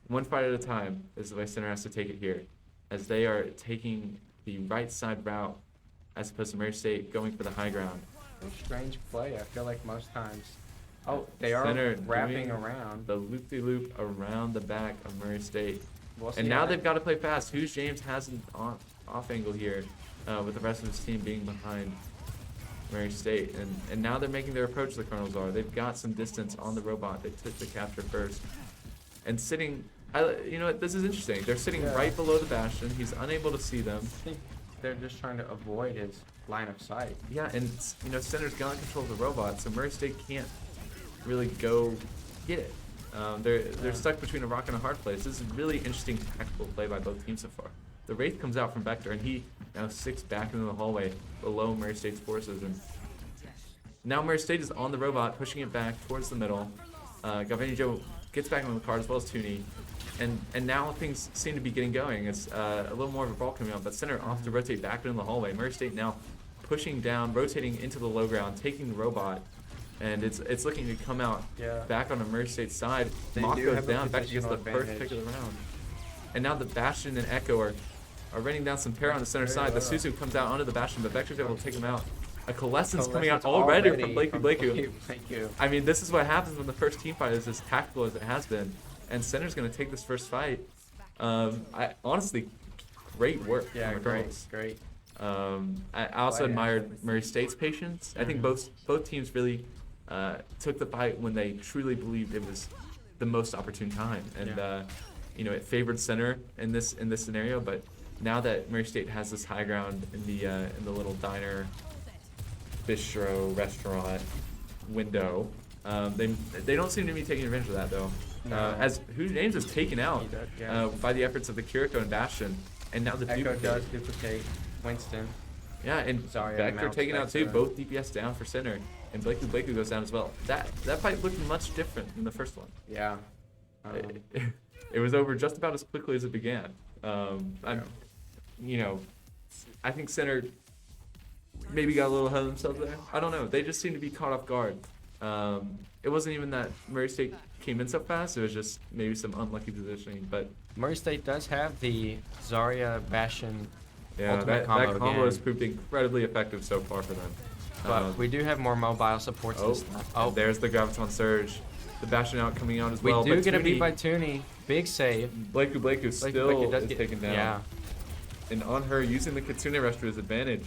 one fight at a time is the way Center has to take it here, as they are taking the right side route as opposed to Murray State going for the high ground. A strange play, I feel like most times. Oh, they are Center wrapping around. The loop-de-loop around the back of Murray State. We'll And now they've got to play fast. Who's James has an off angle here with the rest of his team being behind Murray State. And now they're making their approach to the Colonels are. They've got some distance on the robot. They took the capture first. And sitting, this is interesting. They're sitting right below the Bastion. He's unable to see them. I think they're just trying to avoid his line of sight. Yeah, and Center's got control of the robot, so Murray State can't really go get it. They're stuck between a rock and a hard place. This is a really interesting tactical play by both teams so far. The Wraith comes out from Vector, and he now sticks back into the hallway below Murray State's forces. And now Murray State is on the robot, pushing it back towards the middle. Galvanijo gets back on the card as well as Toonie. And now things seem to be getting going. It's a little more of a ball coming out, but center off to rotate back into the hallway. Murray State now pushing down, rotating into the low ground, taking the robot, and it's looking to come out back on the Murray State side. They Mock do goes have a down, Vector gets the positional first pick of the round. And now the Bastion and Echo are raining down some pair on the center side. The Suzu comes out onto the Bastion, but Vector's able to take him out. A Coalescence coming out already from Blakey. I mean, this is what happens when the first team fight is as tactical as it has been. And Center's going to take this first fight. Honestly, great work. Yeah, from the girls. great. I also admired Murray State's patience. I think both teams really took the fight when they truly believed it was the most opportune time. And you know, it favored Center in this scenario. But now that Murray State has this high ground in the little diner, bistro, restaurant window, they don't seem to be taking advantage of that though. As Who James is taken out by the efforts of the Kiriko and Bastion, and now the Echo duplicate. does duplicate Winston. Yeah, and Zarya Vector mounts taken out too. Vector. Both DPS down for Center, and Blakey goes down as well. That fight looked much different than the first one. Yeah. It was over just about as quickly as it began. I think Center maybe got a little ahead of themselves there. I don't know. They just seem to be caught off guard. It wasn't even that Murray State came in so fast. It was just maybe some unlucky positioning. But Murray State does have the Zarya Bastion ultimate that combo again. has proved incredibly effective so far for them. But we do have more mobile supports this time. And there's the Graviton Surge. The Bastion out coming out as well. We do but get a beat Tooney- by Tooney. Big save. Blakey still is taken down. Yeah. And on her, using the Kitsune Rush to his advantage.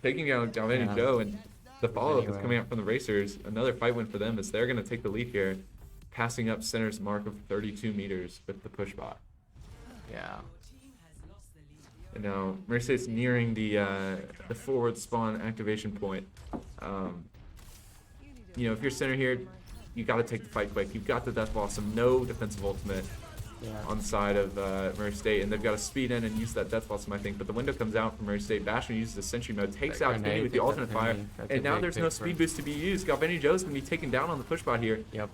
Taking out Galvanijo, and the follow-up is Anyway. coming out from the Racers. Another fight win for them as they're going to take the lead here. Passing up Center's mark of 32 meters with the push bot. Yeah. And now, Murray State's nearing the forward spawn activation point. You know, if you're Center here, you got to take the fight quick. You've got the Death Blossom, no defensive ultimate on the side of Murray State, and they've got to speed in and use that Death Blossom, I think. But the window comes out from Murray State. Bastion uses the Sentry mode, takes That out Tooney grenade, with the takes out alternate fire, Tooney. That's a and now big there's no pick for speed boost to be used. Galvanijo's going to be taken down on the push bot here. Yep.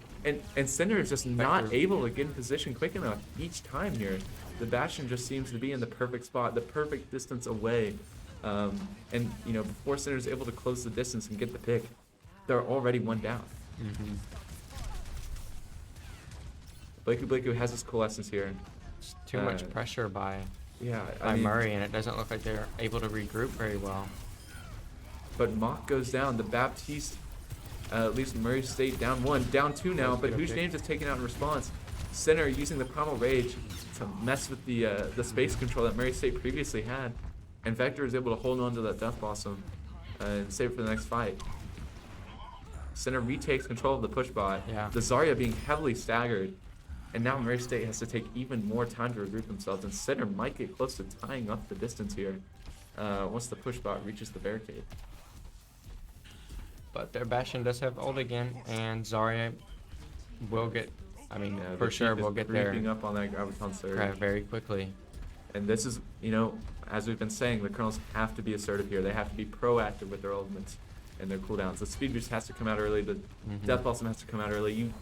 And Center is just not Vector. able to get in position quick enough each time here. The Bastion just seems to be in the perfect spot, the perfect distance away. And, you know, before Center's able to close the distance and get the pick, they're already one down. Blakey has his Coalescence here. It's too much pressure by I mean, Murray, and it doesn't look like they're able to regroup very well. But Mock goes down. The Baptiste leaves Murray State down 1, down 2 now. But Who's James is taken out in response. Center using the Primal Rage to mess with the space control that Murray State previously had. And Vector is able to hold on to that Death Blossom and save it for the next fight. Center retakes control of the push bot. Yeah. The Zarya being heavily staggered. And now Murray State has to take even more time to regroup themselves. And Center might get close to tying up the distance here once the push bot reaches the barricade. But their Bastion does have ult again, and Zarya will get, The for sure team will is get there creeping up on that Graviton Surge. very quickly. And this is, you know, as we've been saying, the Colonels have to be assertive here. They have to be proactive with their ultimates and their cooldowns. The speed boost has to come out early. The Death Blossom has to come out early.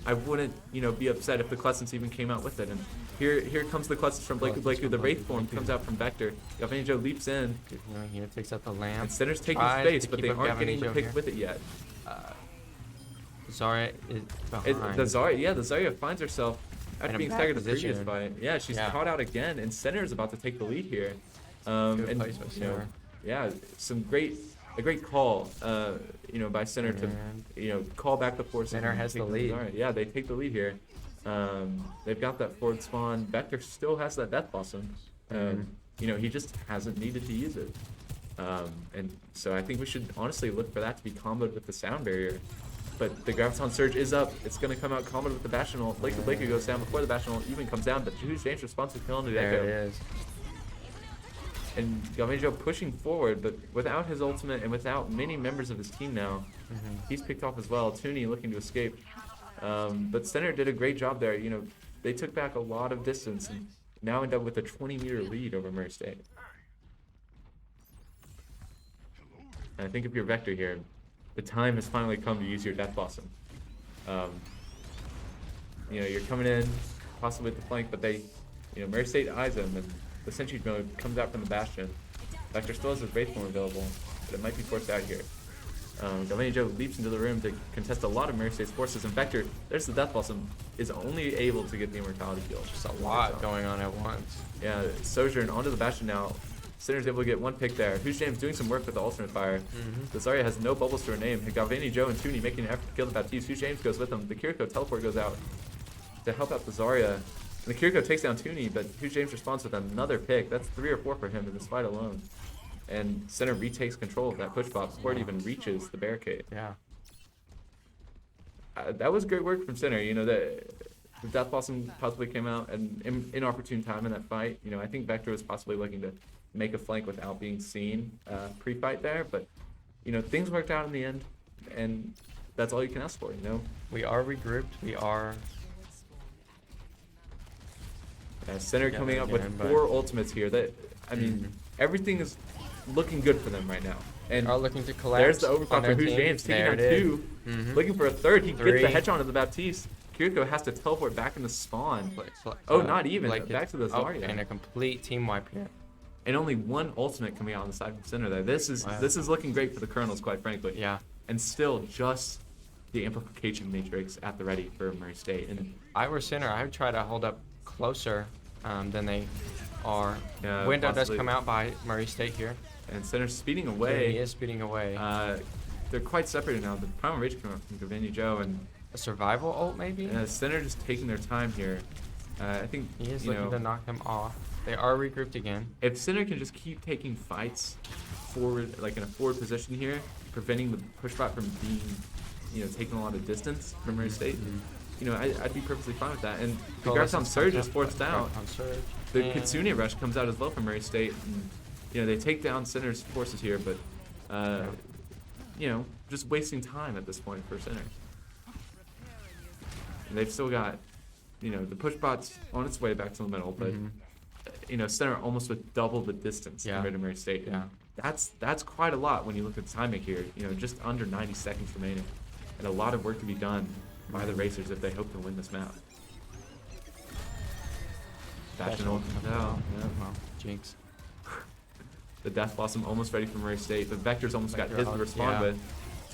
I wouldn't, you know, be upset if the Clustance even came out with it. And here comes the Clustance from Blakey. The Wraith form comes out from Vector. Galvanijo leaps in. He takes out the lamp. And Center's taking Tries space, to but keep they up aren't getting the Galvanijo pick here. with it yet. Zarya is behind. The Zarya finds herself after In a being bad staggered the previous position. fight. Yeah, she's caught out again, and Center is about to take the lead here. Good And place by you know, Center. a great call, you know, by Center to, And you know, call back the force. Center and has take the lead. Zarya. Yeah, they take the lead here. They've got that forward spawn. Vector still has that Death Blossom. You know, he just hasn't needed to use it. And so I think we should honestly look for that to be comboed with the Sound Barrier. But the Graviton Surge is up. It's going to come out comboed with the Bastion ult. Blakey goes down before the Bastion ult even comes down, but Who's James responds to killing the There Echo. it is. And Galvanijo pushing forward, but without his ultimate and without many members of his team now, he's picked off as well. Tooney looking to escape. But Center did a great job there. You know, they took back a lot of distance and now end up with a 20-meter lead over Murray State. And I think if you're Vector here, the time has finally come to use your Death Blossom. You know, you're coming in, possibly at the flank, but they, Mary State eyes him, and the sentry mode comes out from the bastion. Vector still has his Wraith form available, but it might be forced out here. Galvanijo leaps into the room to contest a lot of Mary State's forces. In fact, there's the Death Blossom, is only able to get the Immortality Field. Just a lot going on at once. Yeah, Sojourn onto the Bastion now. Sinner's able to get one pick there. Who's James doing some work with the Ultimate Fire. The Zarya has no bubbles to her name. Galvanijo and Toonie making an effort to kill the Baptiste. Who's James goes with them. The Kiriko teleport goes out to help out the Zarya. And the Kiriko takes down Toonie, but Who's James responds with another pick. That's 3 or 4 for him in this fight alone. And Sinner retakes control of that push bot before it even reaches the barricade. Yeah. That was great work from Sinner. The Death Blossom possibly came out at an inopportune time in that fight. I think Vector was possibly looking to make a flank without being seen pre-fight there, but things worked out in the end, and that's all you can ask for. We are regrouped. We are. Sinner coming up with again, 4 ultimates here. Everything is looking good for them right now. And Are looking to collapse. there's the on overclock their for Who's team. James taking There down it is. 2, looking for a 3rd. He gets the 3. headshot of the Baptiste. Kiriko has to teleport back in the spawn. Not even. Back to the Zarya. And a complete team wipe here. And only 1 ultimate coming out on the side from Sinner there. This is looking great for the Colonels, quite frankly. Yeah. And still just the amplification matrix at the ready for Murray State. And I were Sinner, I would try to hold up closer than they are. Yeah, Window possibly. does come out by Murray State here. and Sinner's speeding He away. is speeding away. They're quite separated now. The Primal Rage came out from Galvanijo, and A survival ult, maybe? Sinner just taking their time here. I think He is you looking know, to knock them off. They are regrouped again. if Sinner can just keep taking fights forward, like in a forward position here, preventing the push bot from being, taking a lot of distance from Murray State, I'd be perfectly fine with that. And the Garton Surge is forced out. The Kitsune Rush comes out as well from Murray State. And, they take down Sinner's forces here, but, just wasting time at this point for Sinner. And they've still got, the push bot's on its way back to the middle, but, Sinner almost with double the distance compared to Murray State. Yeah. That's quite a lot when you look at the timing here. Just under 90 seconds remaining. And a lot of work to be done by the racers if they hope to win this map. Bastion ult comes out. Yeah. Well, jinx. The Death Blossom almost ready for Murray State. The Vector's almost got his to Vector, respond yeah. with.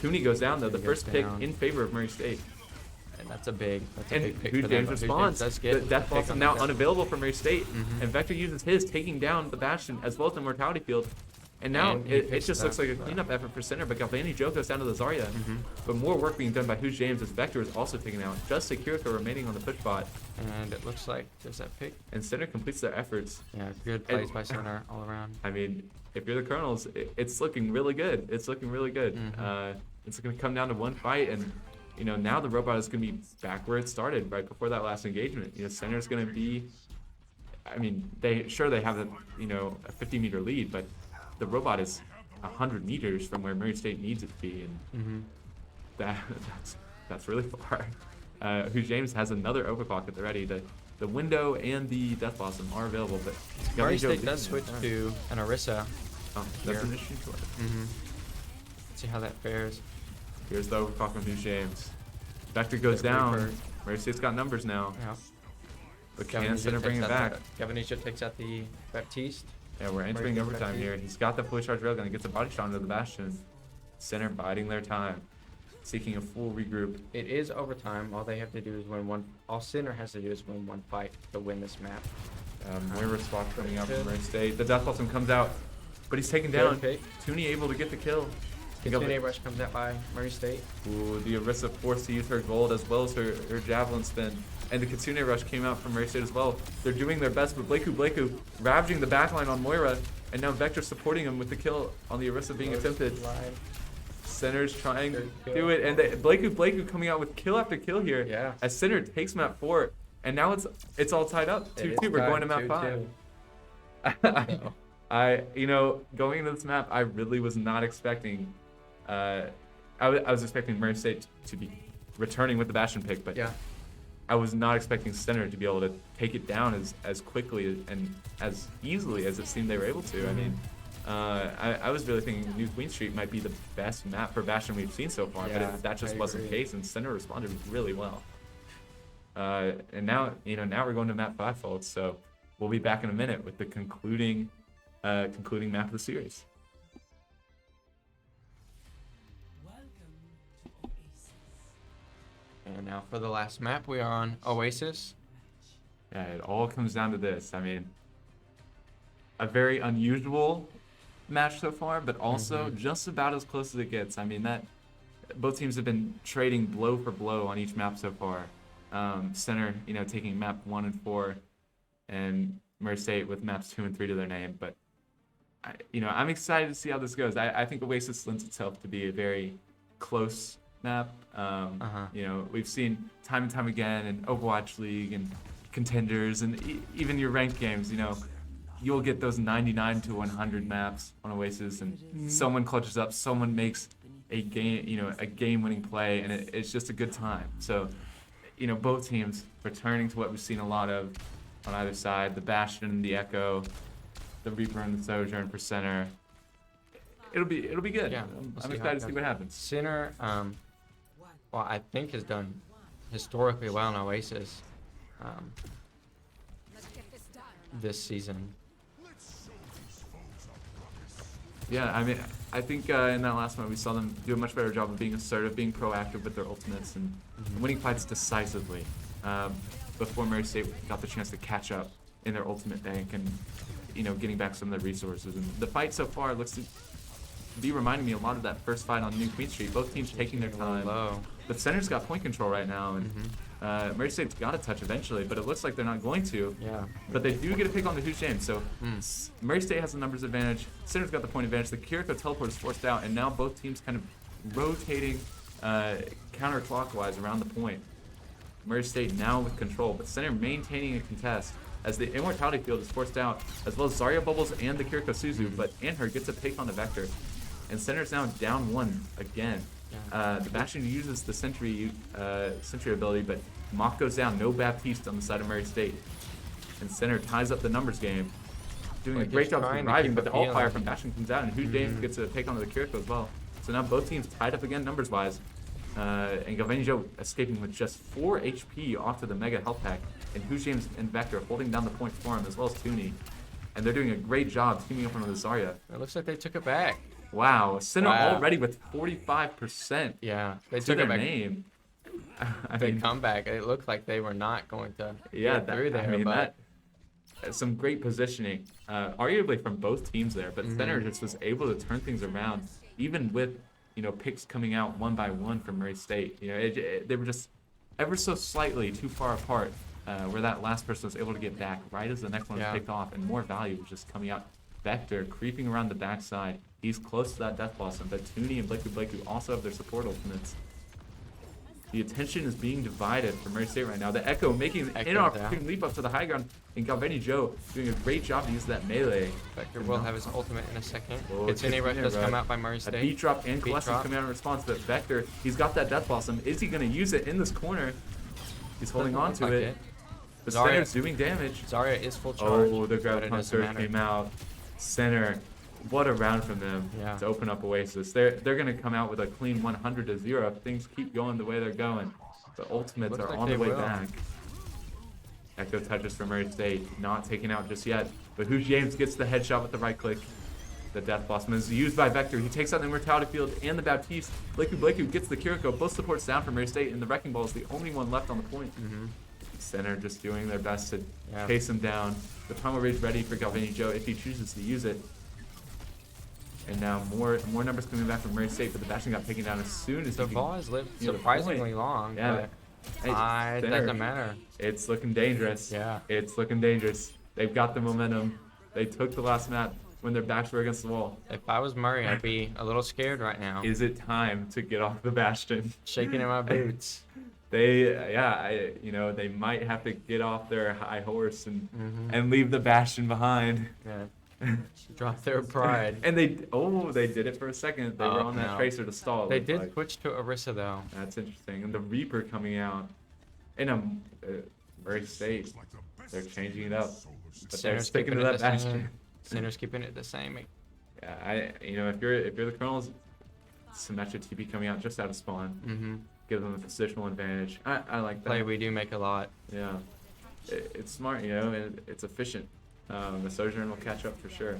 Tooney goes down though. The Tooney first goes pick down. in favor of Murray State. And that's a big And pick Who for them. James Who responds. does The get Death a pick Blossom on now the unavailable for Murray State. Mhm. And Vector uses his, taking down the Bastion as well as the Mortality Field. And now And he it picks just that looks like a up. cleanup effort for Sinner, but Galvanijo goes down to the Zarya. Mhm. But more work being done by Who's James as Vector is also taken out. Just Sekiriko remaining on the push bot. And it looks like there's that pick. And Sinner completes their efforts. Yeah, good plays by Center all around. I mean, if you're the Colonels, it's looking really good. It's looking really good. Mhm. It's going to come down to one fight, and now the robot is going to be back where it started, right before that last engagement. Center's going to be. I mean, they have a 50-meter lead, but the robot is 100 meters from where Murray State needs it to be, and that's really far. Who James has another overclock at the ready. The window and the Death Blossom are available, but Murray Galvanijo State leading does it. switch to an Orisa. Oh, that's here. an interesting choice. Mm-hmm. See how that fares. Here's the overclock from Who's James. Vector goes The down. Reaper. Murray State's got numbers now, Yeah. but can Sinner bring it back? Galvanijo takes out the Baptiste. Yeah, we're entering Murray overtime State. here. He's got the fully charged railgun and gets a body shot into the Bastion. Sinner biding their time, seeking a full regroup. It is overtime. All they have to do is win one. All Sinner has to do is win one fight to win this map. Moira spot coming out from Murray State. The Death Blossom comes out, but he's taken down. Good pick. Tooney able to get the kill. Kitsune Rush comes out by Murray State. Ooh, the Orisa forced to use her gold as well as her javelin spin. And the Kitsune Rush came out from Murray State as well. They're doing their best, but Blakeu ravaging the backline on Moira, and now Vector supporting him with the kill on the Orisa being attempted. Sinner's trying to do it, and Blakeu coming out with kill after kill here. Yeah. As Sinner takes map 4, and now it's all tied up. 2-2. We're going to map 5. Going into this map, I really was not expecting. I was expecting Murray State to be returning with the Bastion pick, but Yeah. I was not expecting Sinner to be able to take it down as quickly and as easily as it seemed they were able to. I mean, I was really thinking New Queen Street might be the best map for Bastion we've seen so far, Yeah, but that just I wasn't the agree. case, and Sinner responded really well. And now, now we're going to map 5 faults. So we'll be back in a minute with the concluding map of the series. Welcome to Oasis. And now for the last map, we are on Oasis. Yeah, it all comes down to this. I mean, a very unusual match so far, but also just about as close as it gets. I mean, that both teams have been trading blow for blow on each map so far. Center, taking map 1 and 4, and Murray State with maps 2 and 3 to their name. But I'm excited to see how this goes. I think Oasis lends itself to be a very close map. We've seen time and time again in Overwatch League and Contenders and even your ranked games, you'll get those 99 to 100 maps on Oasis, and someone clutches up, someone makes a game-winning play, and it's just a good time. So, both teams returning to what we've seen a lot of on either side: the Bastion and the Echo, the Reaper and the Sojourn for Center. It'll be good. Yeah, I'm excited to see what happens. Center, I think has done historically well in Oasis this season. Yeah, I mean, I think in that last one we saw them do a much better job of being assertive, being proactive with their ultimates, and winning fights decisively before Murray State got the chance to catch up in their ultimate bank and, getting back some of their resources. And the fight so far looks to be reminding me a lot of that first fight on New Queen Street. Both teams taking their time. Low. But Center's got point control right now, and Murray State's got to touch eventually, but it looks like they're not going to. Yeah. But they do get a pick on the Who's James, so Murray State has the numbers advantage. Center's got the point advantage. The Kiriko teleport is forced out, and now both teams kind of rotating counterclockwise around the point. Murray State now with control, but Center maintaining a contest as the Immortality Field is forced out, as well as Zarya Bubbles and the Kiriko Suzu, but Anher gets a pick on the Vector. And Center's now down 1 again. The Bastion uses the Sentry ability, but Mach goes down. No Baptiste on the side of Murray State. And Center ties up the numbers game. Doing a great job of surviving, but the All Fire from Bastion comes out, and Who's James gets a take onto the Kiriko as well. So now both teams tied up again numbers-wise. And Galvanijo escaping with just 4 HP off to the Mega Health Pack. And Who's James and Vector holding down the point for him, as well as Tooney. And they're doing a great job teaming up on the Zarya. It looks like they took it back. Wow, Center already with 45%. Yeah, they to took their it back. name. I Big mean, comeback. It looked like they were not going to yeah, get through there, but some great positioning, arguably from both teams there. But Center just was able to turn things around, even with picks coming out one by one from Murray State. They were just ever so slightly too far apart, where that last person was able to get back right as the next one was picked off, and more value was just coming out. Vector creeping around the backside. He's close to that Death Blossom, but Tooney and Blakey also have their support ultimates. The attention is being divided from Murray State right now. The Echo making an inopportune leap up to the high ground, and Galvanijo doing a great job to use that melee. Vector will have his ultimate in a second. Oh, It's any rush does come out by Murray A State. beat drop and Beat Colossus drop. coming out in response, but Vector, he's got that Death Blossom. Is he going to use it in this corner? He's holding on to it. The Center's doing damage. Zarya is full charge. Oh, the but grab it pump doesn't surge matter. came out. Center, what a round from them to open up Oasis. They're going to come out with a clean 100-0 if things keep going the way they're going. The ultimates Looks are like on they the way will. back. Echo touches from Murray State, not taken out just yet. But Who's James gets the headshot with the right click. The Death Blossom is used by Vector. He takes out the Immortality Field and the Baptiste. Blakey gets the Kiriko. Both supports down from Murray State, and the Wrecking Ball is the only one left on the point. Center just doing their best to chase him down. The Primal Rage ready for Galvanijo if he chooses to use it. And now more numbers coming back from Murray State, but the Bastion got taken down as soon as The he ball has lived the surprisingly point. long, Yeah. Hey, but it Center, doesn't matter. It's looking dangerous. Yeah. It's looking dangerous. They've got the momentum. They took the last map when their backs were against the wall. If I was Murray, I'd be a little scared right now. Is it time to get off the Bastion? Shaking in my boots. They might have to get off their high horse and leave the Bastion behind. Yeah. Drop their pride. And they did it for a second. They were on that tracer to stall. it They looked did like. switch to Orisa though. That's interesting. And the Reaper coming out in a Murray State. They're changing it up, but they're Center's sticking to keeping it that the same. Bastion. Center's keeping it the same. Yeah, if you're the Colonels, Symmetra TP coming out just out of spawn. give them a positional advantage. I like that. Play we do make a lot. Yeah, it's smart, you know, and it's efficient. The Sojourn will catch up for sure.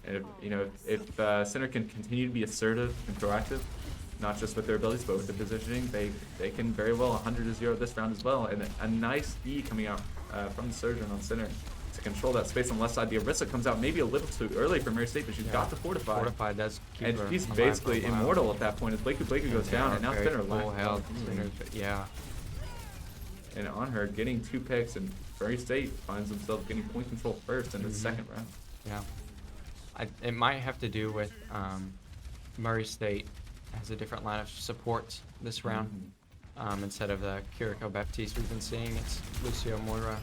And if, you know, if Center can continue to be assertive and proactive, not just with their abilities but with their positioning, they can very well 100-0 this round as well. And a nice E coming out from the Sojourn on Center to control that space on the left side. The Orisa comes out maybe a little too early for Mary State, but she's got the Fortify. Fortify does keep And her she's alive basically for a while. immortal at that point as Blakey goes down, and now Very Center full health. Center's- yeah. And on her, getting 2 picks, and Murray State finds themselves getting point control first in the second round. Yeah. It might have to do with Murray State has a different line of support this round. Instead of the Kiriko Baptiste we've been seeing, it's Lucio Moira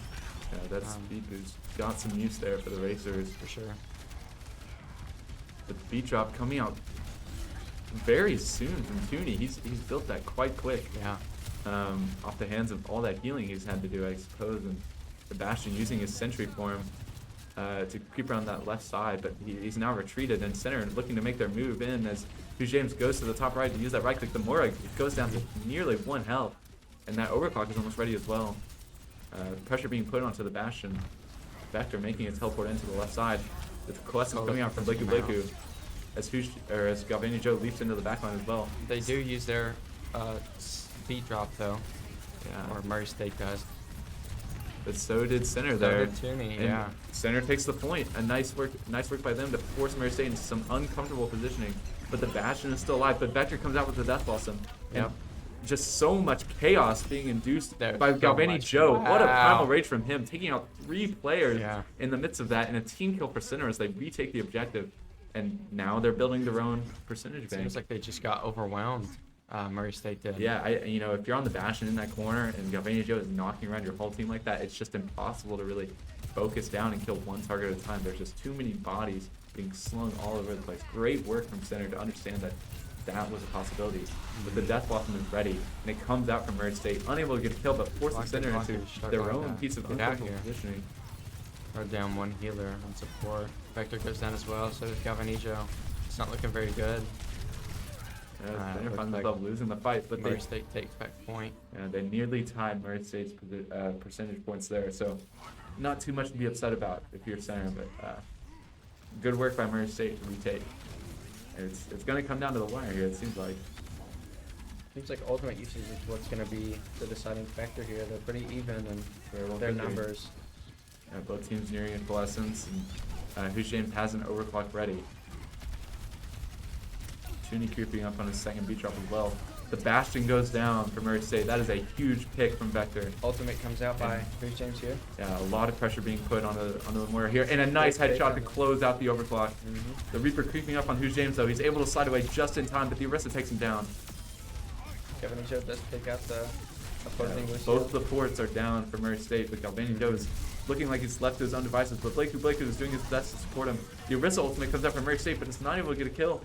Yeah, that's who's got some use there for the Racers. for sure. But the beat drop coming out very soon from Tooney. He's built that quite quick. Yeah. Off the hands of all that healing he's had to do, I suppose. And Sebastian using his sentry form to creep around that left side, but he's now retreated in Center and looking to make their move in as Hugh James goes to the top right to use that right click. The Mora goes down to nearly 1 health, and that overclock is almost ready as well. Pressure being put onto the Bastion. Vector making it teleport into the left side. With Coalescence coming out from Blakey as Galvanijo leaps into the backline as well. They do use their beat drop though, Yeah. or Murray State does. But so did Center So there. did Tooney, And yeah. Center takes the point. A nice work by them to force Murray State into some uncomfortable positioning. But the Bastion is still alive. But Vector comes out with the Death Blossom. Yep. And just so much chaos being induced There's by so Galvani much. Joe. What a Wow. primal rage from him, taking out 3 players Yeah. in the midst of that, and a team kill for Center as they retake the objective. And now they're building their own percentage bank. Seems like they just got overwhelmed. Murray State did. Yeah, you know, if you're on the Bastion in that corner and Galvanijo is knocking around your whole team like that, it's just impossible to really focus down and kill one target at a time. There's just too many bodies being slung all over the place. Great work from Center to understand that that was a possibility. But the Death Blossom is ready, and it comes out from Murray State, unable to get a kill, but forcing Blockers, Center into start their going own down. piece of Get out uncomfortable here. positioning. Or down 1 healer on support. Vector goes down as well, so does Galvanijo. It's not looking very good. Center looks finds like themselves losing the fight, but Murray State takes back point. they nearly tied Murray State's percentage points there, so not too much to be upset about if you're Center, but good work by Murray State to retake. It's going to come down to the wire here, it seems like. Seems like ultimate usage is what's going to be the deciding factor here. They're pretty even in Very well their could be. numbers. Both teams nearing Adolescence, and Hugh James has an overclock ready. Tooney creeping up on his second beat drop as well. The Bastion goes down for Murray State. That is a huge pick from Vector. Ultimate comes out by Bruce James here. Yeah, a lot of pressure being put on the Moira here, and a nice Great pick. headshot to close out the overclock. The Reaper creeping up on Hugh James though. He's able to slide away just in time, but the Orisa takes him down. Galvanijo does pick out the opposing Lucio. Both the forts are down for Murray State, but Galvanijo is looking like he's left to his own devices, but Blakey is doing his best to support him. The Orisa ultimate comes out from Murray State, but it's not able to get a kill.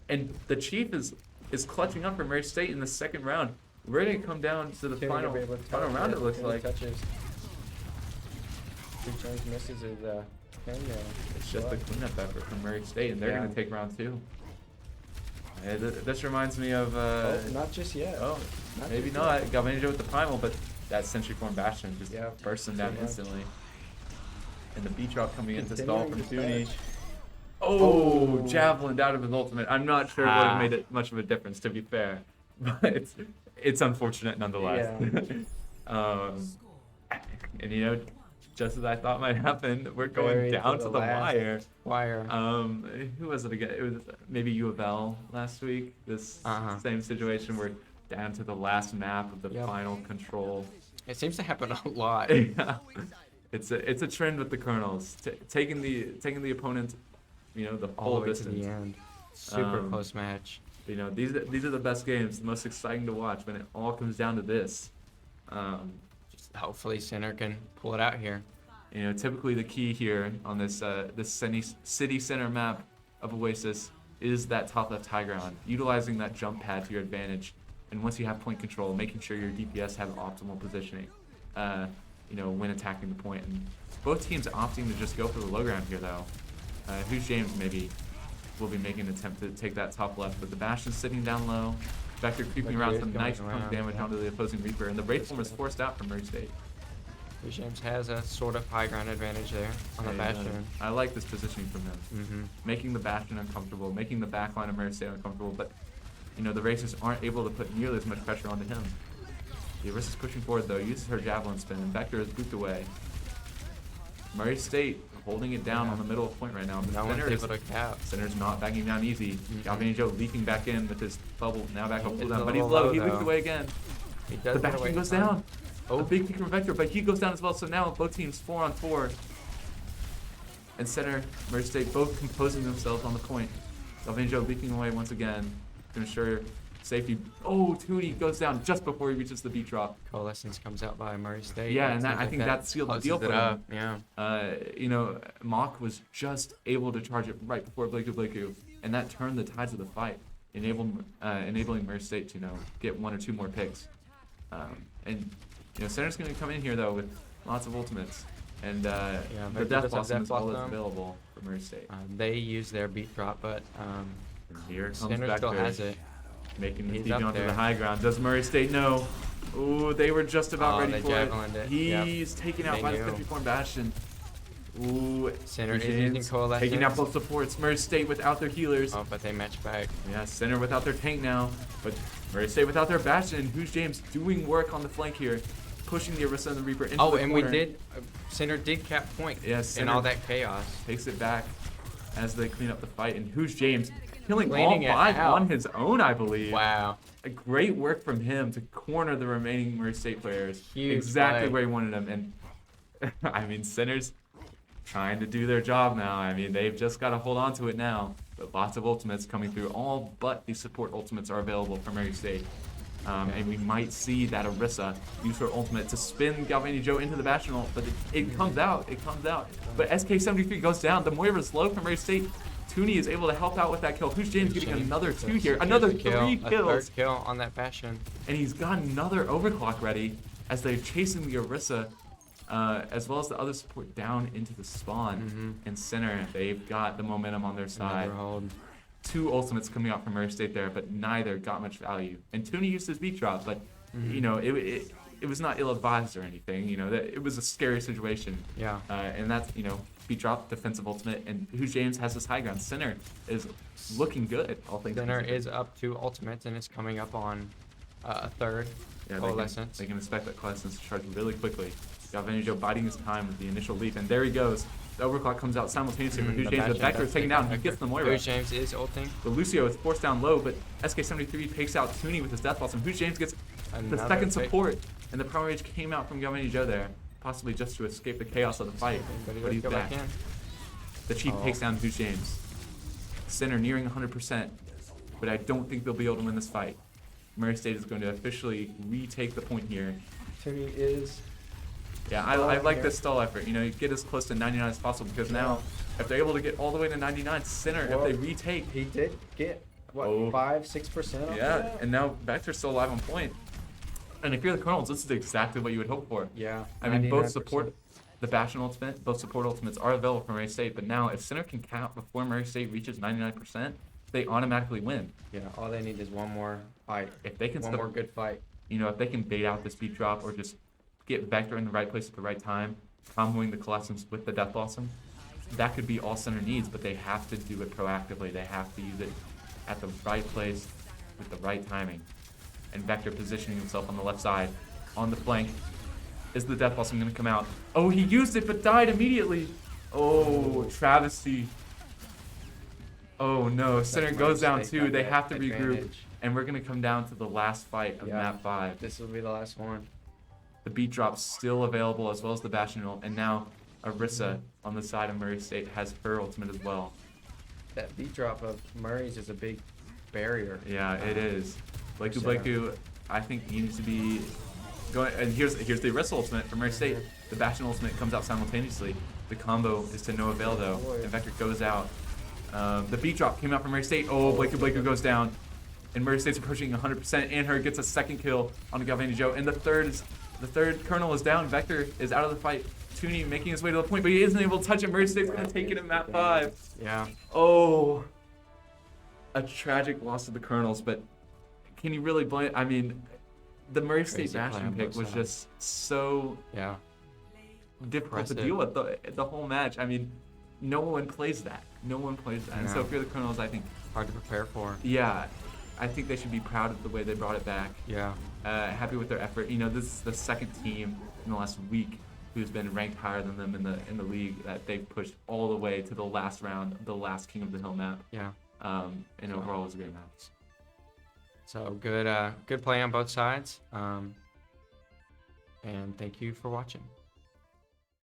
And the Chief is clutching up for Murray State in the second round. We're going to come down to the Tooney final will be able to round, touch it looks Tooney like. touches. Bruce James misses his pin there. It's just a cleanup effort from Murray State, and they're Yeah. going to take round 2. This reminds me of... Oh, not just yet. Oh, Not maybe just not. yet. Galvanijo with the primal, but that Sentry Form Bastion just Yeah, bursts him down pretty much. instantly. And the beat drop coming in to stall Continuing from to Tooney. patch. Oh, Oh. javelin out of his ultimate. I'm not sure it would have made it much of a difference, to be fair, but it's unfortunate nonetheless. And you know, just as I thought might happen, we're going Very down to to the the last. wire. Wire. Who was it again? It was maybe U of L last week. This same situation. We're down to the last map of the Yep. final control. It seems to happen a lot. Yeah. It's a trend with the Colonels, taking the opponent, you know, the All whole the way to distance. the end. Super Um, close match. You know, these are the best games, the most exciting to watch when it all comes down to this. Just hopefully Center can pull it out here. You know, typically the key here on this this city center map of Oasis is that top left high ground, utilizing that jump pad to your advantage. And once you have point control, making sure your DPS have optimal positioning, you know, when attacking the point. And both teams opting to just go for the low ground here, though. Who's James maybe will be making an attempt to take that top left, but the Bastion's sitting down low. Vector creeping Vector around is some going nice chunk around, damage yeah. onto the opposing Reaper, and the Wraith form is forced out from Murray State. James has a sort of high ground advantage there on the Yeah, he does. Bastion. I like this positioning from him. Mm-hmm. Making the Bastion uncomfortable, making the backline of Murray State uncomfortable, but, you know, the Racers aren't able to put nearly as much pressure onto him. The Orisa's pushing forward, though, uses her Javelin spin, and Vector is booped away. Murray State holding it down on the middle of point right now. But No one's Center able to cap. Center's not backing down easy. Galvanijo leaping back in with his bubble, now back on He's cooldown, a but he's little low. low, He leaped though. away again. He does The get Bastion away goes in time. down. Oh, A big pick from Vector, but he goes down as well. So now both teams 4-on-4. And Center, Murray State both composing themselves on the point. Galvanijo leaping away once again to ensure safety. Oh, Tootie goes down just before he reaches the beat drop. Coalescence comes out by Murray State. Yeah, It and seems I think that sealed the closes deal it for up. them. Yeah. You know, Mock was just able to charge it right before Blakeu, and that turned the tides of the fight, enabling Murray State to, you know, get 1 or 2 more picks. And, you know, Center's going to come in here, though, with lots of ultimates. And the Vector Death does have Blossom Death is all that's Blossom. available for Murray State. They use their beat drop, but And here comes Center still Vector, has it. making the He's DP up onto the there. high ground. Does Murray State know? Ooh, they were just about Oh, ready they for it. javelined it. Yep. He's taken out They by the knew. 54 Bastion. Ooh, Center is James using Coalescence. taking out both supports. Murray State without their healers. Oh, but they match back. Yeah, Center without their tank now. But Murray State without their Bastion. Who's James doing work on the flank here, pushing the Orisa and the Reaper into Oh, the and corner. we did. Center did cap point. Yes, in Center all that chaos. takes it back as they clean up the fight. And who's James? Killing Cleaning it all 5 out. on his own, I believe. Wow. A great work from him to corner the remaining Murray State players. Huge exactly play. where he wanted them. And I mean, Center's trying to do their job now. I mean, they've just got to hold on to it now. But lots of ultimates coming through. All but the support ultimates are available for Murray State. And we might see that Orisa use her ultimate to spin Galvanijo into the Bastion ult, but it comes out. It comes out. But SK73 goes down. The Moira's low from Murray State. Tooney is able to help out with that kill. Who's James getting another 2 here? Another 3 A kills. third kill on that Bastion. And he's got another overclock ready as they're chasing the Orisa, as well as the other support down into the spawn. And Center, they've got the momentum on their side. Another hold. 2 ultimates coming out from Murray State there, but neither got much value. And Tooney used his beat drop, but you know, it was not ill-advised or anything. You know, that it was a scary situation. Yeah. And that's, you know, beat drop, defensive ultimate, and Who's James has this high ground. Center is looking good, all things Center considered. is up to ultimates and is coming up on a third. Yeah, Coalescence. They can expect that Coalescence to charge really quickly. Galvanijo biding his time with the initial leap, and there he goes. The overclock comes out simultaneously for Who's James, but Vector is taken down. He gets the Moira. Who's James is ulting. The Lucio is forced down low, but SK73 takes out Tooney with his Death Blossom. Who's James gets the Another second pick. support, and the Power Rage came out from Galvanijo there, possibly just to escape the chaos of the fight, but he's go back. back in. The Chief Oh. takes down Who's James. Center nearing 100%, but I don't think they'll be able to win this fight. Murray State is going to officially retake the point here. Tooney is. Yeah, I like this stall effort. You know, you get as close to 99 as possible, because now, if they're able to get all the way to 99, Center, Well, if they retake, He did get, what, Oh. 5-6% off yeah, that? and now Vector's still alive on point. And if you're the Colonels, this is exactly what you would hope for. Yeah. I mean, both 99%. support, the Bastion ultimate, both support ultimates are available for Murray State, but now if Center can count before Murray State reaches 99%, they automatically win. Yeah, all they need is one more fight. If they can One more good fight. you know, if they can bait out this beat drop or just get Vector in the right place at the right time, comboing the Coalescence with the Death Blossom, that could be all Center needs, but they have to do it proactively. They have to use it at the right place with the right timing. And Vector positioning himself on the left side, on the flank. Is the Death Blossom going to come out? Oh, he used it but died immediately. Oh, travesty. Oh no, Center That's goes Murray down State too. got They that have to regroup. advantage. And we're going to come down to the last fight of Yeah. map 5. This will be the last one. The beat drop's still available, as well as the Bastion ult, and now Orisa on the side of Murray State has her ultimate as well. That beat drop of Murray's is a big barrier. Yeah, it is. Center. Blakeu, I think needs to be going. And here's the Orisa ultimate from Murray State. The Bastion ultimate comes out simultaneously. The combo is to no avail though, and Vector goes out. The beat drop came out from Murray State. Oh, Blakeu goes down, and Murray State's approaching 100%. And her gets a second kill on the Galvanijo, and the third Colonel is down. Vector is out of the fight. Tooney making his way to the point, but he isn't able to touch it. Murray State's gonna take it in map 5. Yeah. Oh, a tragic loss to the Colonels, but can you really blame? I mean, the Murray State Crazy play Bastion on pick both was sides. just so Yeah. difficult to Impressive. deal with the whole match. I mean, no one plays that. No one plays that. And so No. if you're the Colonels, I think, Hard to prepare for. yeah, I think they should be proud of the way they brought it back. Yeah. Happy with their effort. You know, this is the second team in the last week who's been ranked higher than them in the league that they've pushed all the way to the last round, the last King of the Hill map. Yeah. And overall, it was a great match. So good play on both sides. And thank you for watching.